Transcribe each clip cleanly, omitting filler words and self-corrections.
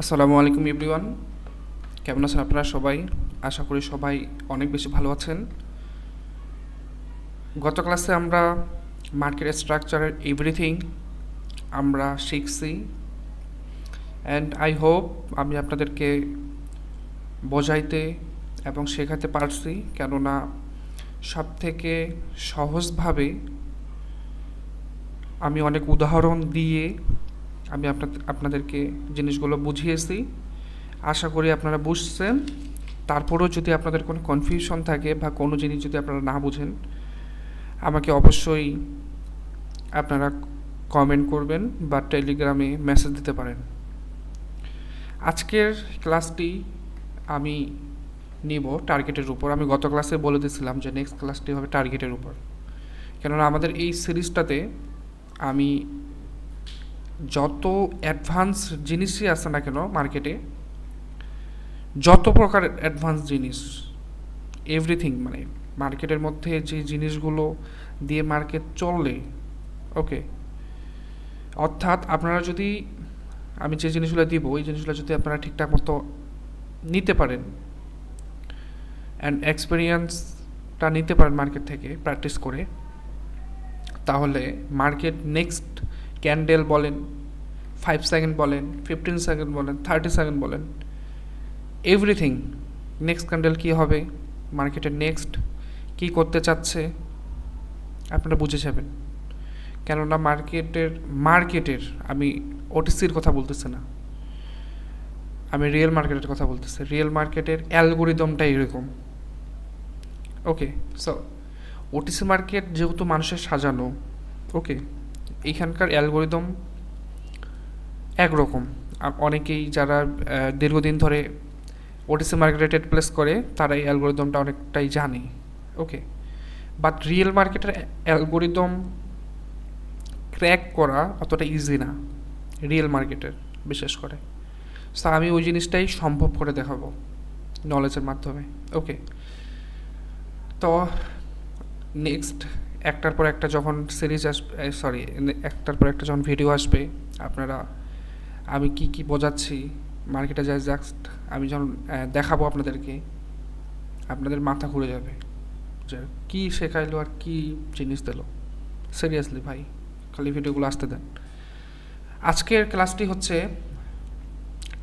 আসসালামু আলাইকুম এভরিওয়ান। কেমন আছেন আপনারা সবাই? আশা করি সবাই অনেক বেশি ভালো আছেন। গত ক্লাসে আমরা মার্কেট স্ট্রাকচারের এভরিথিং আমরা শিখছি, অ্যান্ড আই হোপ আমি আপনাদেরকে বোঝাইতে এবং শেখাতে পারছি, কেননা সব থেকে সহজভাবে আমি অনেক উদাহরণ দিয়ে আমি আপনাদেরকে জিনিসগুলো বুঝিয়েছি। আশা করি আপনারা বুঝছেন। তারপরেও যদি আপনাদের কোনো কনফিউশন থাকে বা কোনো জিনিস যদি আপনারা না বুঝেন, আমাকে অবশ্যই আপনারা কমেন্ট করবেন বা টেলিগ্রামে মেসেজ দিতে পারেন। আজকের ক্লাসটি আমি নিব টার্গেটের উপর। আমি গত ক্লাসে বলে দিয়েছিলাম যে নেক্সট ক্লাসটি হবে টার্গেটের উপর, কেননা আমাদের এই সিরিজটাতে আমি যত অ্যাডভান্স জিনিসই আছে না কেন মার্কেটে, যত প্রকার অ্যাডভান্স জিনিস, এভরিথিং, মানে মার্কেটের মধ্যে যে জিনিসগুলো দিয়ে মার্কেট চলে, ওকে, অর্থাৎ আপনারা যদি আমি যে জিনিসগুলো দিব ওই জিনিসগুলো যদি আপনারা ঠিকঠাক মতো নিতে পারেন অ্যান্ড এক্সপিরিয়েন্সটা নিতে পারেন মার্কেট থেকে প্র্যাকটিস করে, তাহলে মার্কেট নেক্সট ক্যান্ডেল বলেন, 5 সেকেন্ড বলেন, 15 সেকেন্ড বলেন, 30 সেকেন্ড বলেন, এভরিথিং, নেক্সট ক্যান্ডেল কী হবে, মার্কেটের নেক্সট কী করতে চাচ্ছে আপনারা বুঝে যাবেন। কেননা মার্কেটের আমি ওটিসির কথা বলতেছি না, আমি রিয়েল মার্কেটের কথা বলতেছি। রিয়েল মার্কেটের অ্যালগোরিদমটা এরকম, ওকে। সো ওটিসি মার্কেট যেহেতু মানুষের সাজানো, ওকে, এইখানকার অ্যালগোরিদম একরকম। অনেকেই যারা দীর্ঘদিন ধরে ওটিসি মার্কেটে ট্রেড প্লেস করে তারা এই অ্যালগোরিদমটা অনেকটাই জানে, ওকে। বাট রিয়েল মার্কেটের অ্যালগোরিদম ক্র্যাক করা অতটা ইজি না রিয়েল মার্কেটের, বিশেষ করে। সো আমি ওই জিনিসটাই সম্ভব করে দেখাবো নলেজের মাধ্যমে, ওকে। তো নেক্সট একটার পর একটা যখন সিরিজ আসবে, একটার পর একটা যখন ভিডিও আসবে, আপনারা আমি কি কি বোঝাচ্ছি মার্কেটে যায় জাস্ট আমি যখন দেখাবো আপনাদেরকে, আপনাদের মাথা ঘুরে যাবে যে কী শেখাইলো আর কি জিনিস দিল। সিরিয়াসলি ভাই, খালি ভিডিওগুলো আসতে দেন। আজকের ক্লাসটি হচ্ছে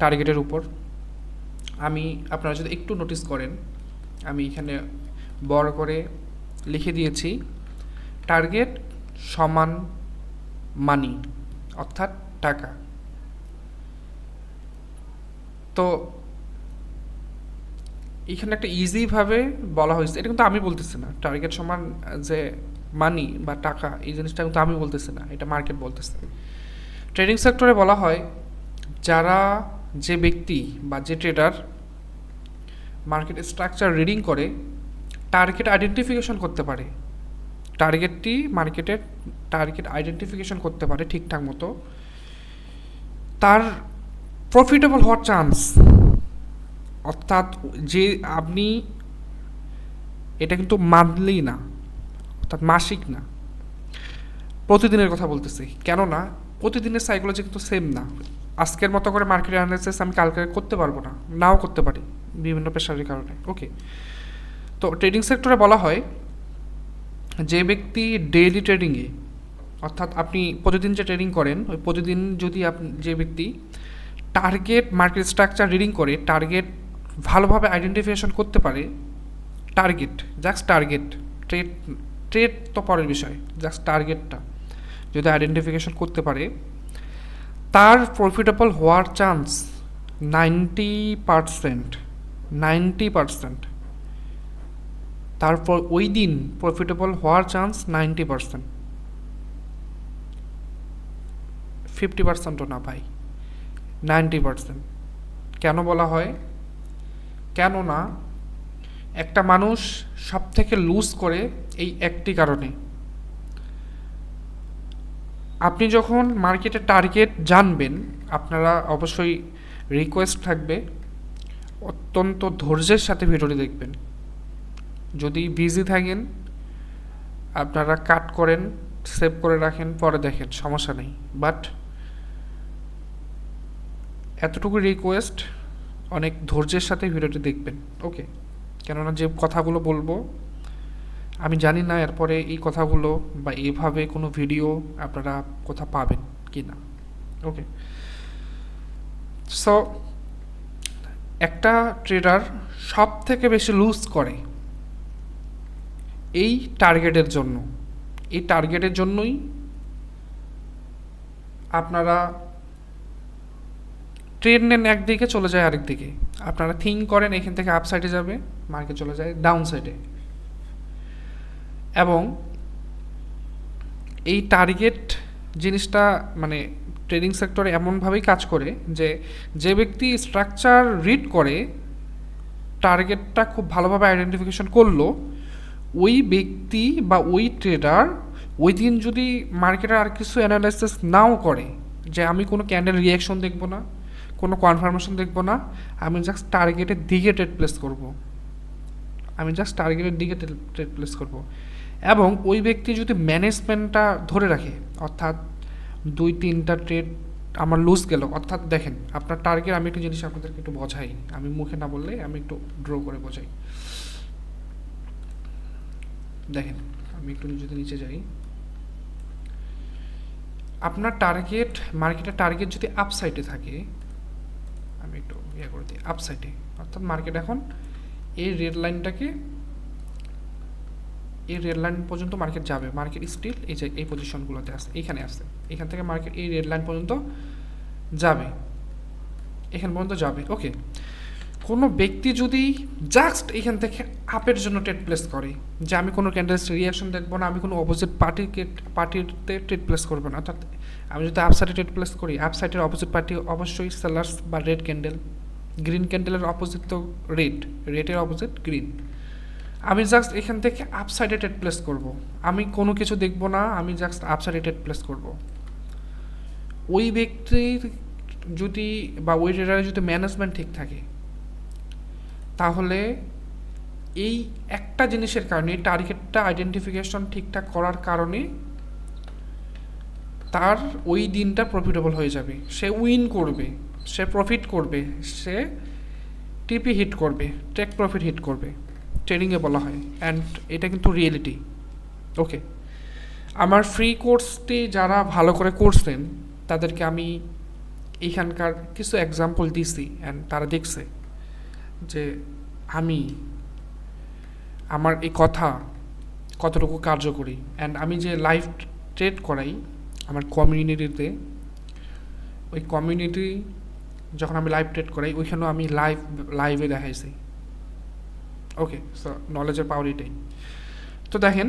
টার্গেটের উপর। আমি আপনারা যদি একটু নোটিস করেন, আমি এখানে বড় করে লিখে দিয়েছি টার্গেট সমান মানি, অর্থাৎ টাকা। তো এখানে একটা ইজিভাবে বলা হয়েছে, এটা কিন্তু আমি বলতেছি না। টার্গেট সমান যে মানি বা টাকা, এই জিনিসটা কিন্তু আমি বলতেছি না, এটা মার্কেট বলতেছে। ট্রেডিং সেক্টরে বলা হয় যে ব্যক্তি বা যে ট্রেডার মার্কেট স্ট্রাকচার রিডিং করে টার্গেট আইডেন্টিফিকেশন করতে পারে, টার্গেট আইডেন্টিফিকেশন করতে পারে ঠিকঠাক মতো, তার প্রফিটেবল হওয়ার চান্স, অর্থাৎ যে আপনি, এটা কিন্তু মান্থলি না, অর্থাৎ মাসিক না, প্রতিদিনের কথা বলতেছি। কেননা প্রতিদিনের সাইকোলজি কিন্তু সেম না। আজকের মতো করে মার্কেট অ্যানালাইসিস আমি কালকে করতে পারবো না, নাও করতে পারি বিভিন্ন প্রেশারের কারণে, ওকে। তো ট্রেডিং সেক্টরে বলা হয় যে ব্যক্তি ডেইলি ট্রেডিংয়ে, অর্থাৎ আপনি প্রতিদিন যে ট্রেডিং করেন ওই প্রতিদিন যদি যে ব্যক্তি টার্গেট মার্কেট স্ট্রাকচার রিডিং করে টার্গেট ভালোভাবে আইডেন্টিফিকেশন করতে পারে, টার্গেট ট্রেড ট্রেড তো পরের বিষয়, জাস্ট টার্গেটটা যদি আইডেন্টিফিকেশন করতে পারে, তার প্রফিটেবল হওয়ার চান্স 90%। 90%, তারপর ওই দিন প্রফিটেবল হওয়ার চান্স 90%। 50%ও না ভাই, 90%। কেন বলা হয়? কেননা একটা মানুষ সব থেকে লুজ করে এই একটি কারণে, আপনি যখন মার্কেটে টার্গেট জানবেন, আপনারা অবশ্যই রিকোয়েস্ট থাকবে অত্যন্ত ধৈর্যের সাথে ভিডিওটি দেখবেন। যদি বিজি থাকেন আপনারা কাট করেন, সেভ করে রাখেন, পরে দেখেন, সমস্যা নেই। বাট এতটুকু রিকোয়েস্ট, অনেক ধৈর্যের সাথে ভিডিওটি দেখবেন, ওকে? কেননা যে কথাগুলো বলবো আমি জানি না এরপরে এই কথাগুলো বা এইভাবে কোনো ভিডিও আপনারা কোথাও পাবেন কি না, ওকে? সো একটা ট্রেডার সব থেকে বেশি লুজ করে এই টার্গেটের জন্য। এই টার্গেটের জন্যই আপনারা ট্রেড নেন একদিকে, চলে যায় আরেক দিকে। আপনারা থিঙ্ক করেন এখান থেকে আপ সাইডে যাবে, মার্কেট চলে যায় ডাউন সাইডে। এবং এই টার্গেট জিনিসটা মানে ট্রেডিং সেক্টরে এমনভাবেই কাজ করে যে যে ব্যক্তি স্ট্রাকচার রিড করে টার্গেটটা খুব ভালোভাবে আইডেন্টিফিকেশন করলো, ওই ব্যক্তি বা ওই ট্রেডার ওই দিন যদি মার্কেটের আর কিছু অ্যানালাইসিস নাও করে, যে আমি কোনো ক্যান্ডেল রিয়াকশন দেখব না, কোনো কনফার্মেশন দেখব না, আমি জাস্ট টার্গেটের দিকে ট্রেড প্লেস করব, আমি জাস্ট টার্গেটের দিকে ট্রেড প্লেস করব। এবং ওই ব্যক্তি যদি ম্যানেজমেন্টটা ধরে রাখে, অর্থাৎ 2-3টা ট্রেড আমার লুজ গেল, অর্থাৎ দেখেন আপনার টার্গেট, আমি একটা জিনিস আপনাদেরকে একটু বোঝাই, আমি মুখে না বললে আমি একটু ড্র করে বোঝাই। দেখেন আমি একটু যদি নিচে যাই, আপনার টার্গেট, মার্কেটের টার্গেট যদি আপসাইডে থাকে, আমি একটু ইয়ে করে দিই, আপসাইডে, অর্থাৎ মার্কেট এখন এই রেড লাইনটাকে, এই রেড লাইন পর্যন্ত মার্কেট যাবে, মার্কেট স্টিল এই যে এই পজিশনগুলোতে আসে, এইখানে আসছে, এখান থেকে মার্কেট এই রেড লাইন পর্যন্ত যাবে, এখান পর্যন্ত যাবে, ওকে? কোনো ব্যক্তি যদি জাস্ট এখান থেকে আপের জন্য ট্রেড প্লেস করে, যে আমি কোনো ক্যান্ডেলস রিয়াকশন দেখবো না, আমি কোনো অপোজিট পার্টিতে ট্রেড প্লেস করবো না, অর্থাৎ আমি যদি আপসাইডে ট্রেড প্লেস করি, আপসাইডের অপোজিট পার্টি অবশ্যই সেলার্স বা রেড ক্যান্ডেল, গ্রিন ক্যান্ডেলের অপোজিট তো রেডের অপোজিট গ্রিন, আমি জাস্ট এখান থেকে আপসাইডে ট্রেড প্লেস করব, আমি কোনো কিছু দেখবো না, আমি জাস্ট আপসাইডে ট্রেড প্লেস করব। ওই ব্যক্তির যদি বা ওই ট্রেডারের যদি ম্যানেজমেন্ট ঠিক থাকে, তাহলে এই একটা জিনিসের কারণে, এই টার্গেটটা আইডেন্টিফিকেশন ঠিকঠাক করার কারণে তার ওই দিনটা প্রফিটেবল হয়ে যাবে, সে উইন করবে, সে প্রফিট করবে, সে টিপি হিট করবে, টেক প্রফিট হিট করবে, ট্রেডিংয়ে বলা হয়। অ্যান্ড এটা কিন্তু রিয়েলিটি, ওকে? আমার ফ্রি কোর্সটি যারা ভালো করে করছেন তাদেরকে আমি এইখানকার কিছু এক্সাম্পল দিছি, অ্যান্ড তারা দেখছে যে আমি আমার এই কথা কতটুকু কার্যকরী। অ্যান্ড আমি যে লাইভ ট্রেড করাই আমার কমিউনিটিতে, ওই কমিউনিটি যখন আমি লাইভ ট্রেড করাই ওইখানেও আমি লাইভে দেখাইছি, ওকে? সো নলেজের পাওয়ার এটাই। তো দেখেন,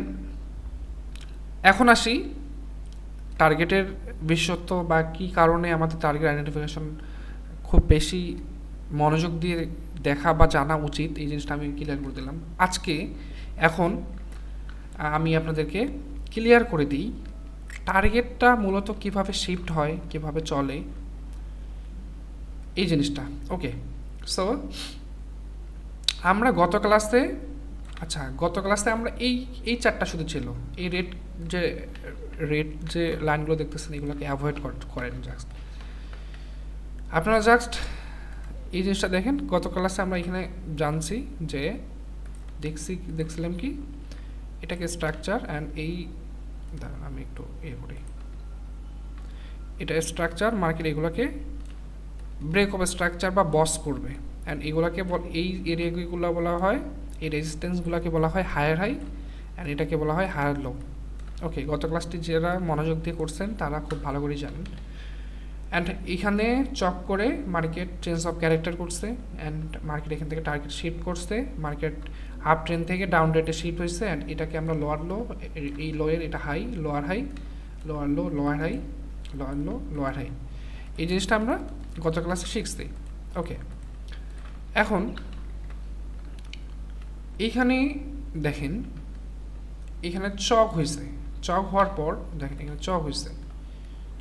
এখন আসি টার্গেটের বিশেষত্ব বা কী কারণে আমাদের টার্গেট আইডেন্টিফিকেশন খুব বেশি মনোযোগ দিয়ে দেখা বা জানা উচিত, এই জিনিসটা আমি ক্লিয়ার করে দিলাম আজকে। এখন আমি আপনাদেরকে ক্লিয়ার করে দিই টার্গেটটা মূলত কিভাবে শিফট হয়, কিভাবে চলে এই জিনিসটা, ওকে? সো আমরা গত ক্লাসে আমরা এই চারটা শুধু ছিল, এই রেড যে লাইনগুলো দেখতেছেন এগুলোকে অ্যাভয়েড করেন জাস্ট, আপনারা জাস্ট এই জিনিসটা দেখেন। গত ক্লাসে আমরা এখানে জানছি যে দেখছিলাম কি এটাকে স্ট্রাকচার, অ্যান্ড এই দাঁড়ান আমি একটু করি, এটা স্ট্রাকচার, মার্কেট এগুলোকে ব্রেক অফ স্ট্রাকচার বা বস করবে, অ্যান্ড এগুলোকে এই এরিয়াগুলো বলা হয়, এই রেজিস্ট্যান্সগুলোকে বলা হয় হায়ার হাই, অ্যান্ড এটাকে বলা হয় হায়ার লো, ওকে? গত ক্লাসটি যারা মনোযোগ দিয়ে করছেন তারা খুব ভালো করেই জানেন। অ্যান্ড এখানে চক করে মার্কেট চেঞ্জ অফ ক্যারেক্টার করছে, অ্যান্ড মার্কেট এখান থেকে টার্গেট শিফট করছে, মার্কেট আপ ট্রেন থেকে ডাউন ট্রেন্ডে শিফট হয়েছে, অ্যান্ড এটাকে আমরা লোয়ার লো, এই লোয়ের এটা high, lower high, lower low, lower high, lower low, lower high, এই জিনিসটা আমরা গত ক্লাসে শিখছি, ওকে? এখন এইখানে দেখেন, এখানে চক হয়েছে, চক হওয়ার পর দেখেন এখানে চক হয়েছে,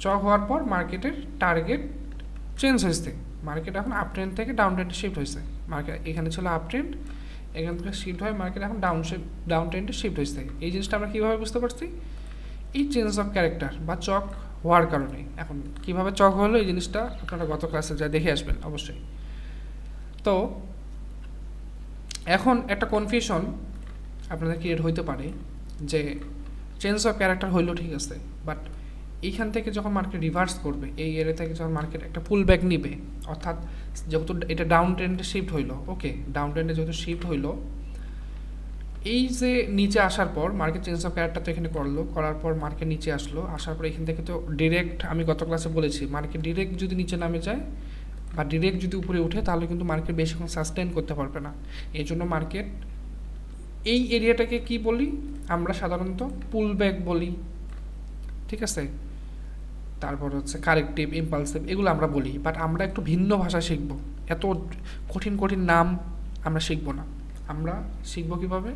চক হওয়ার পর মার্কেটের টার্গেট চেঞ্জ হয়েছে, মার্কেট এখন আপ ট্রেন্ড থেকে ডাউন ট্রেন্ডে শিফট হয়েছে, মার্কেট এখানে ছিল আপ ট্রেন্ড, এখান থেকে শিফট হয় মার্কেট এখন ডাউন ট্রেন্ডে শিফট হয়েছে। এই জিনিসটা আমরা কীভাবে বুঝতে পারছি? এই চেঞ্জ অফ ক্যারেক্টার বা চক হওয়ার কারণে। এখন কিভাবে চক হলো এই জিনিসটা আপনারা গত ক্লাসে যা দেখে আসবেন অবশ্যই। তো এখন একটা কনফিউশন আপনাদের ক্রিয়েট হইতে পারে যে চেঞ্জ অফ ক্যারেক্টার হইলো ঠিক আছে, বাট এইখান থেকে যখন মার্কেট রিভার্স করবে, এই এরিয়া থেকে যখন মার্কেট একটা পুল ব্যাক নিবে, অর্থাৎ যেহেতু এটা ডাউন ট্রেন্ডে শিফট হইলো, ওকে, ডাউন ট্রেন্ডে যেহেতু শিফট হইলো, এই যে নিচে আসার পর মার্কেট চেঞ্জ অফ ক্যারেক্টার তো এখানে করলো, করার পর মার্কেট নিচে আসলো, আসার পর এখান থেকে তো ডিরেক্ট, আমি গত ক্লাসে বলেছি, মার্কেট ডিরেক্ট যদি নিচে নামে যায় বা ডিরেক্ট যদি উপরে উঠে তাহলে কিন্তু মার্কেট বেশিক্ষণ সাস্টেন করতে পারবে না। এই জন্য মার্কেট এই এরিয়াটাকে কি বলি আমরা সাধারণত পুল ব্যাক বলি, ঠিক আছে। তারপর হচ্ছে কারেক্টিভ, ইম্পালসিভ, এগুলো আমরা বলি, বাট আমরা একটু ভিন্ন ভাষা শিখব, এত কঠিন কঠিন নাম আমরা শিখব না। আমরা শিখব কীভাবে,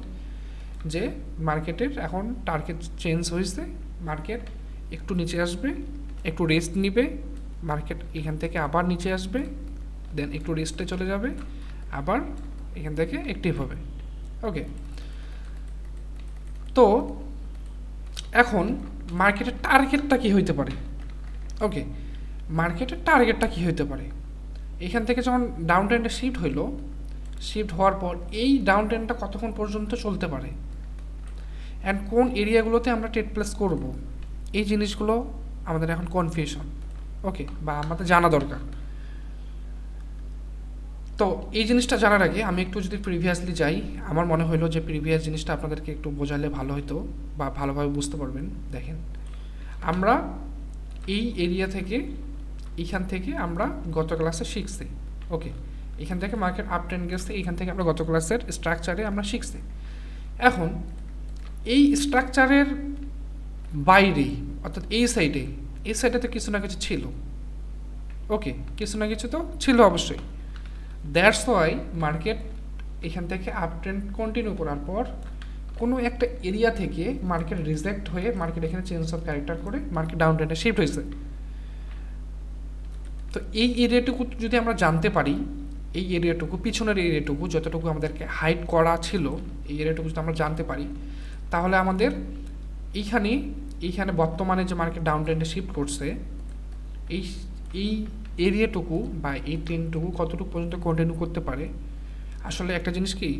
যে মার্কেটের এখন টার্গেট চেঞ্জ হয়েছে, মার্কেট একটু নিচে আসবে, একটু রেস্ট নিবে, মার্কেট এখান থেকে আবার নিচে আসবে, দেন একটু রেস্টে চলে যাবে, আবার এখান থেকে অ্যাক্টিভ হবে, ওকে। তো এখন মার্কেটের টার্গেটটা কী হইতে পারে, ওকে, মার্কেটের টার্গেটটা কী হইতে পারে, এখান থেকে যখন ডাউন ট্রেন্ডে শিফট হইলো, শিফট হওয়ার পর এই ডাউন ট্রেন্ডটা কতক্ষণ পর্যন্ত চলতে পারে, অ্যান্ড কোন এরিয়াগুলোতে আমরা ট্রেড প্লেস করব, এই জিনিসগুলো আমাদের এখন কনফিউশন, ওকে, বা আমাদের জানা দরকার। তো এই জিনিসটা জানার আগে আমি একটু যদি প্রিভিয়াসলি যাই, আমার মনে হলো যে প্রিভিয়াস জিনিসটা আপনাদেরকে একটু বোঝালে ভালো হতো বা ভালোভাবে বুঝতে পারবেন। দেখেন, আমরা এই এরিয়া থেকে, এইখান থেকে আমরা গত ক্লাসে শিখছি, ওকে, এখান থেকে মার্কেট আপ ট্রেন্ড গেছে, এইখান থেকে আমরা গত ক্লাসের স্ট্রাকচারে আমরা শিখছি। এখন এই স্ট্রাকচারের বাইরে, অর্থাৎ এই সাইডে তো কিছু না কিছু ছিল, ওকে, কিছু না কিছু তো ছিল অবশ্যই। দ্যাটস ওয়াই মার্কেট এখান থেকে আপ ট্রেন্ড কন্টিনিউ করার পর কোনো একটা এরিয়া থেকে মার্কেট রিজেক্ট হয়ে মার্কেট এখানে চেঞ্জ অফ ক্যারেক্টার করে মার্কেট ডাউন ট্রেন্ডে শিফট হয়েছে। তো এই এরিয়াটুকু যদি আমরা জানতে পারি, এই এরিয়াটুকু, পিছনের এরিয়াটুকু যতটুকু আমাদেরকে হাইড করা ছিল, এই এরিয়াটুকু যদি আমরা জানতে পারি, তাহলে আমাদের এইখানে বর্তমানে যে মার্কেট ডাউন ট্রেন্ডে শিফট করছে, এই এরিয়াটুকু বা এই ট্রেন্ডটুকু কতটুকু পর্যন্ত কন্টিনিউ করতে পারে। আসলে একটা জিনিস কি,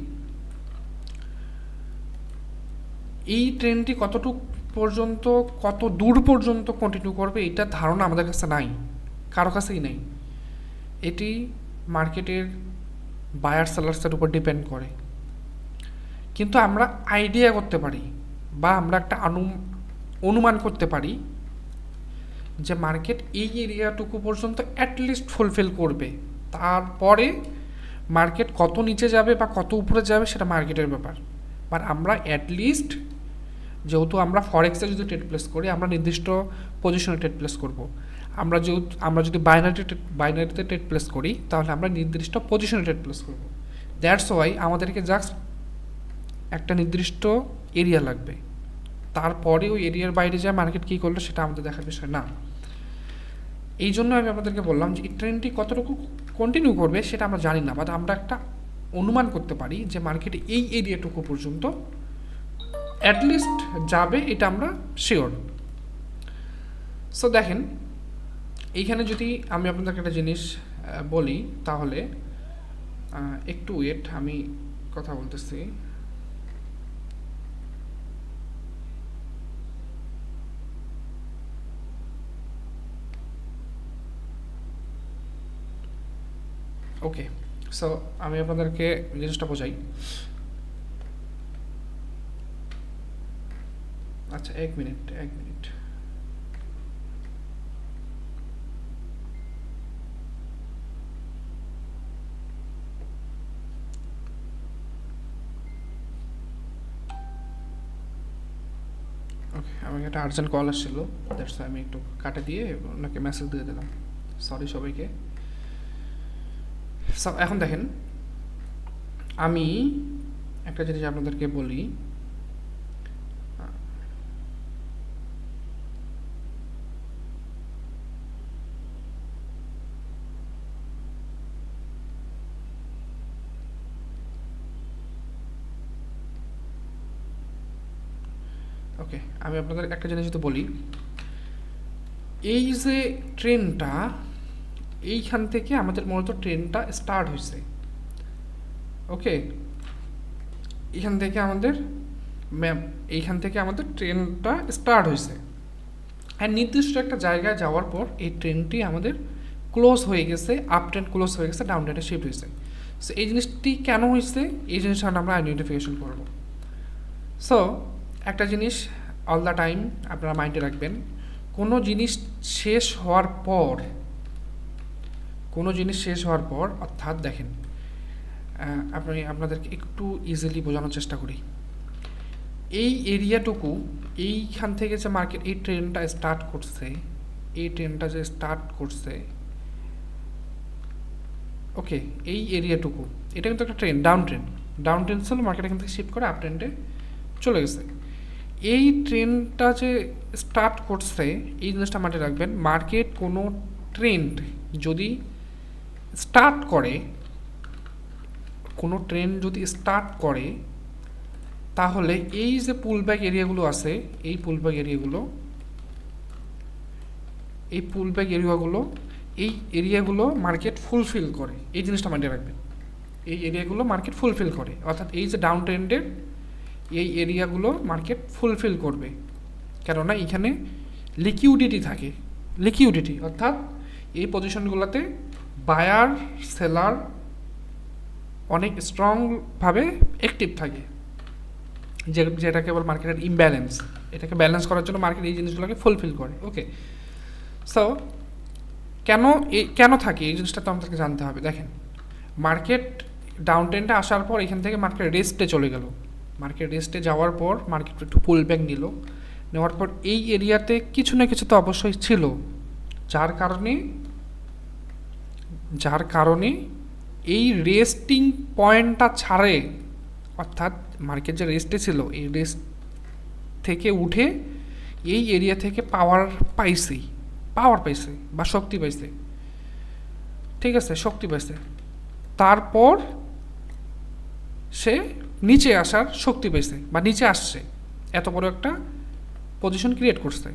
এই ট্রেন্ডটি কতটুকু পর্যন্ত, কত দূর পর্যন্ত কন্টিনিউ করবে, এটা ধারণা আমাদের কাছে নাই, কারো কাছেই নেই। এটি মার্কেটের বায়ার সেলার্সের উপর ডিপেন্ড করে, কিন্তু আমরা আইডিয়া করতে পারি বা আমরা একটা অনুমান করতে পারি যে মার্কেট এই এরিয়াটুকু পর্যন্ত অ্যাটলিস্ট ফুলফিল করবে, তারপরে মার্কেট কত নিচে যাবে বা কত উপরে যাবে সেটা মার্কেটের ব্যাপার। বাট আমরা অ্যাটলিস্ট, যেহেতু আমরা ফরেক্সে যদি ট্রেড প্লেস করি, আমরা নির্দিষ্ট পজিশনে ট্রেড প্লেস করব। আমরা যদি বাইনারিতে ট্রেড প্লেস করি, তাহলে আমরা নির্দিষ্ট পজিশনে ট্রেড প্লেস করব। দ্যাটস ওয়াই আমাদেরকে জাস্ট একটা নির্দিষ্ট এরিয়া লাগবে, তারপরে ওই এরিয়ার বাইরে যা মার্কেট কী করলো সেটা আমাদের দেখার বিষয় না। এই জন্য আমি আপনাদেরকে বললাম যে এই ট্রেন্ডটি কতটুকু কন্টিনিউ করবে সেটা আমরা জানি না, বাট আমরা একটা অনুমান করতে পারি যে মার্কেটে এই এরিয়াটুকু পর্যন্ত অ্যাটলিস্ট যাবে, এটা আমরা শিওর। সো দেখেন, এইখানে যদি আমি আপনাদেরকে একটা জিনিস বলি, তাহলে একটু ওয়েট, আমি কথা বলতেছি। ওকে, সো আমি আপনাদেরকে জিনিসটা বোঝাই। আচ্ছা, এক মিনিট। ওকে, আমাকে একটা আর্জেন্ট কল আসছিল, দ্যাটস আমি একটু কাটে দিয়ে ওনাকে মেসেজ দিয়ে দিলাম, সরি সবাইকে। সো এখন দেখেন, আমি একটা জিনিস আপনাদেরকে বলি, ওকে, আমি আপনাদের একটা জিনিস যদি বলি, এই যে ট্রেনটা, এইখান থেকে আমাদের মূলত ট্রেনটা স্টার্ট হয়েছে। ওকে, এইখান থেকে আমাদের ট্রেনটা স্টার্ট হয়েছে, আর নির্দিষ্ট একটা জায়গায় যাওয়ার পর এই ট্রেনটি আমাদের ক্লোজ হয়ে গেছে, আপ ট্রেন ক্লোজ হয়ে গেছে, ডাউন ট্রেনে শিফট হয়েছে। সো এই জিনিসটি কেন হয়েছে, এই জিনিসটা আমরা আইডেন্টিফিকেশন করব। সো একটা জিনিস অল দ্য টাইম আপনারা মাইন্ডে রাখবেন, কোনো জিনিস শেষ হওয়ার পর, অর্থাৎ দেখেন, আপনাদেরকে একটু ইজিলি বোঝানোর চেষ্টা করি। এই এরিয়াটুকু, এইখান থেকে যে মার্কেট এই ট্রেনটা স্টার্ট করছে, ওকে, এই এরিয়াটুকু, এটা কিন্তু একটা ট্রেন, ডাউন ট্রেন ছিল, মার্কেট এখান থেকে শিফট করে আপ ট্রেন্ডে চলে গেছে। এই ট্রেনটা যে স্টার্ট করছে, এই জিনিসটা মাথায় রাখবেন, মার্কেট কোনো ট্রেন্ড যদি স্টার্ট করে, তাহলে এই যে পুলব্যাক এরিয়াগুলো আছে, এই পুলব্যাক এরিয়াগুলো মার্কেট ফুলফিল করে। এই জিনিসটা মাথায় রাখবেন, এই এরিয়াগুলো মার্কেট ফুলফিল করে, অর্থাৎ এই যে ডাউন ট্রেন্ডের এই এরিয়াগুলো মার্কেট ফুলফিল করবে, কেননা এখানে লিকুইডিটি থাকে। অর্থাৎ এই পজিশনগুলোতে বায়ার সেলার অনেক স্ট্রংভাবে অ্যাক্টিভ থাকে, যেটা কেবল মার্কেটের ইমব্যালেন্স, এটাকে ব্যালেন্স করার জন্য মার্কেট এই জিনিসগুলোকে ফুলফিল করে। ওকে, সো কেন থাকে এই জিনিসটা তো আমাদেরকে জানতে হবে। দেখেন, মার্কেট ডাউন ট্রেন্ডে আসার পর এখান থেকে মার্কেট রেস্টে চলে গেল, মার্কেট রেস্টে যাওয়ার পর মার্কেট একটু পুল ব্যাক নেওয়ার পর এই এরিয়াতে কিছু না কিছু তো অবশ্যই ছিল, যার কারণে এই রেস্টিং পয়েন্টটা ছাড়ে, অর্থাৎ মার্কেট যে রেস্টে ছিল, এই রেস্ট থেকে উঠে এই এরিয়া থেকে পাওয়ার পাইছে বা শক্তি পাইছে, ঠিক আছে, তারপর সে নিচে আসার শক্তি পাইছে বা নিচে আসছে, এত বড় একটা পজিশন ক্রিয়েট করছে।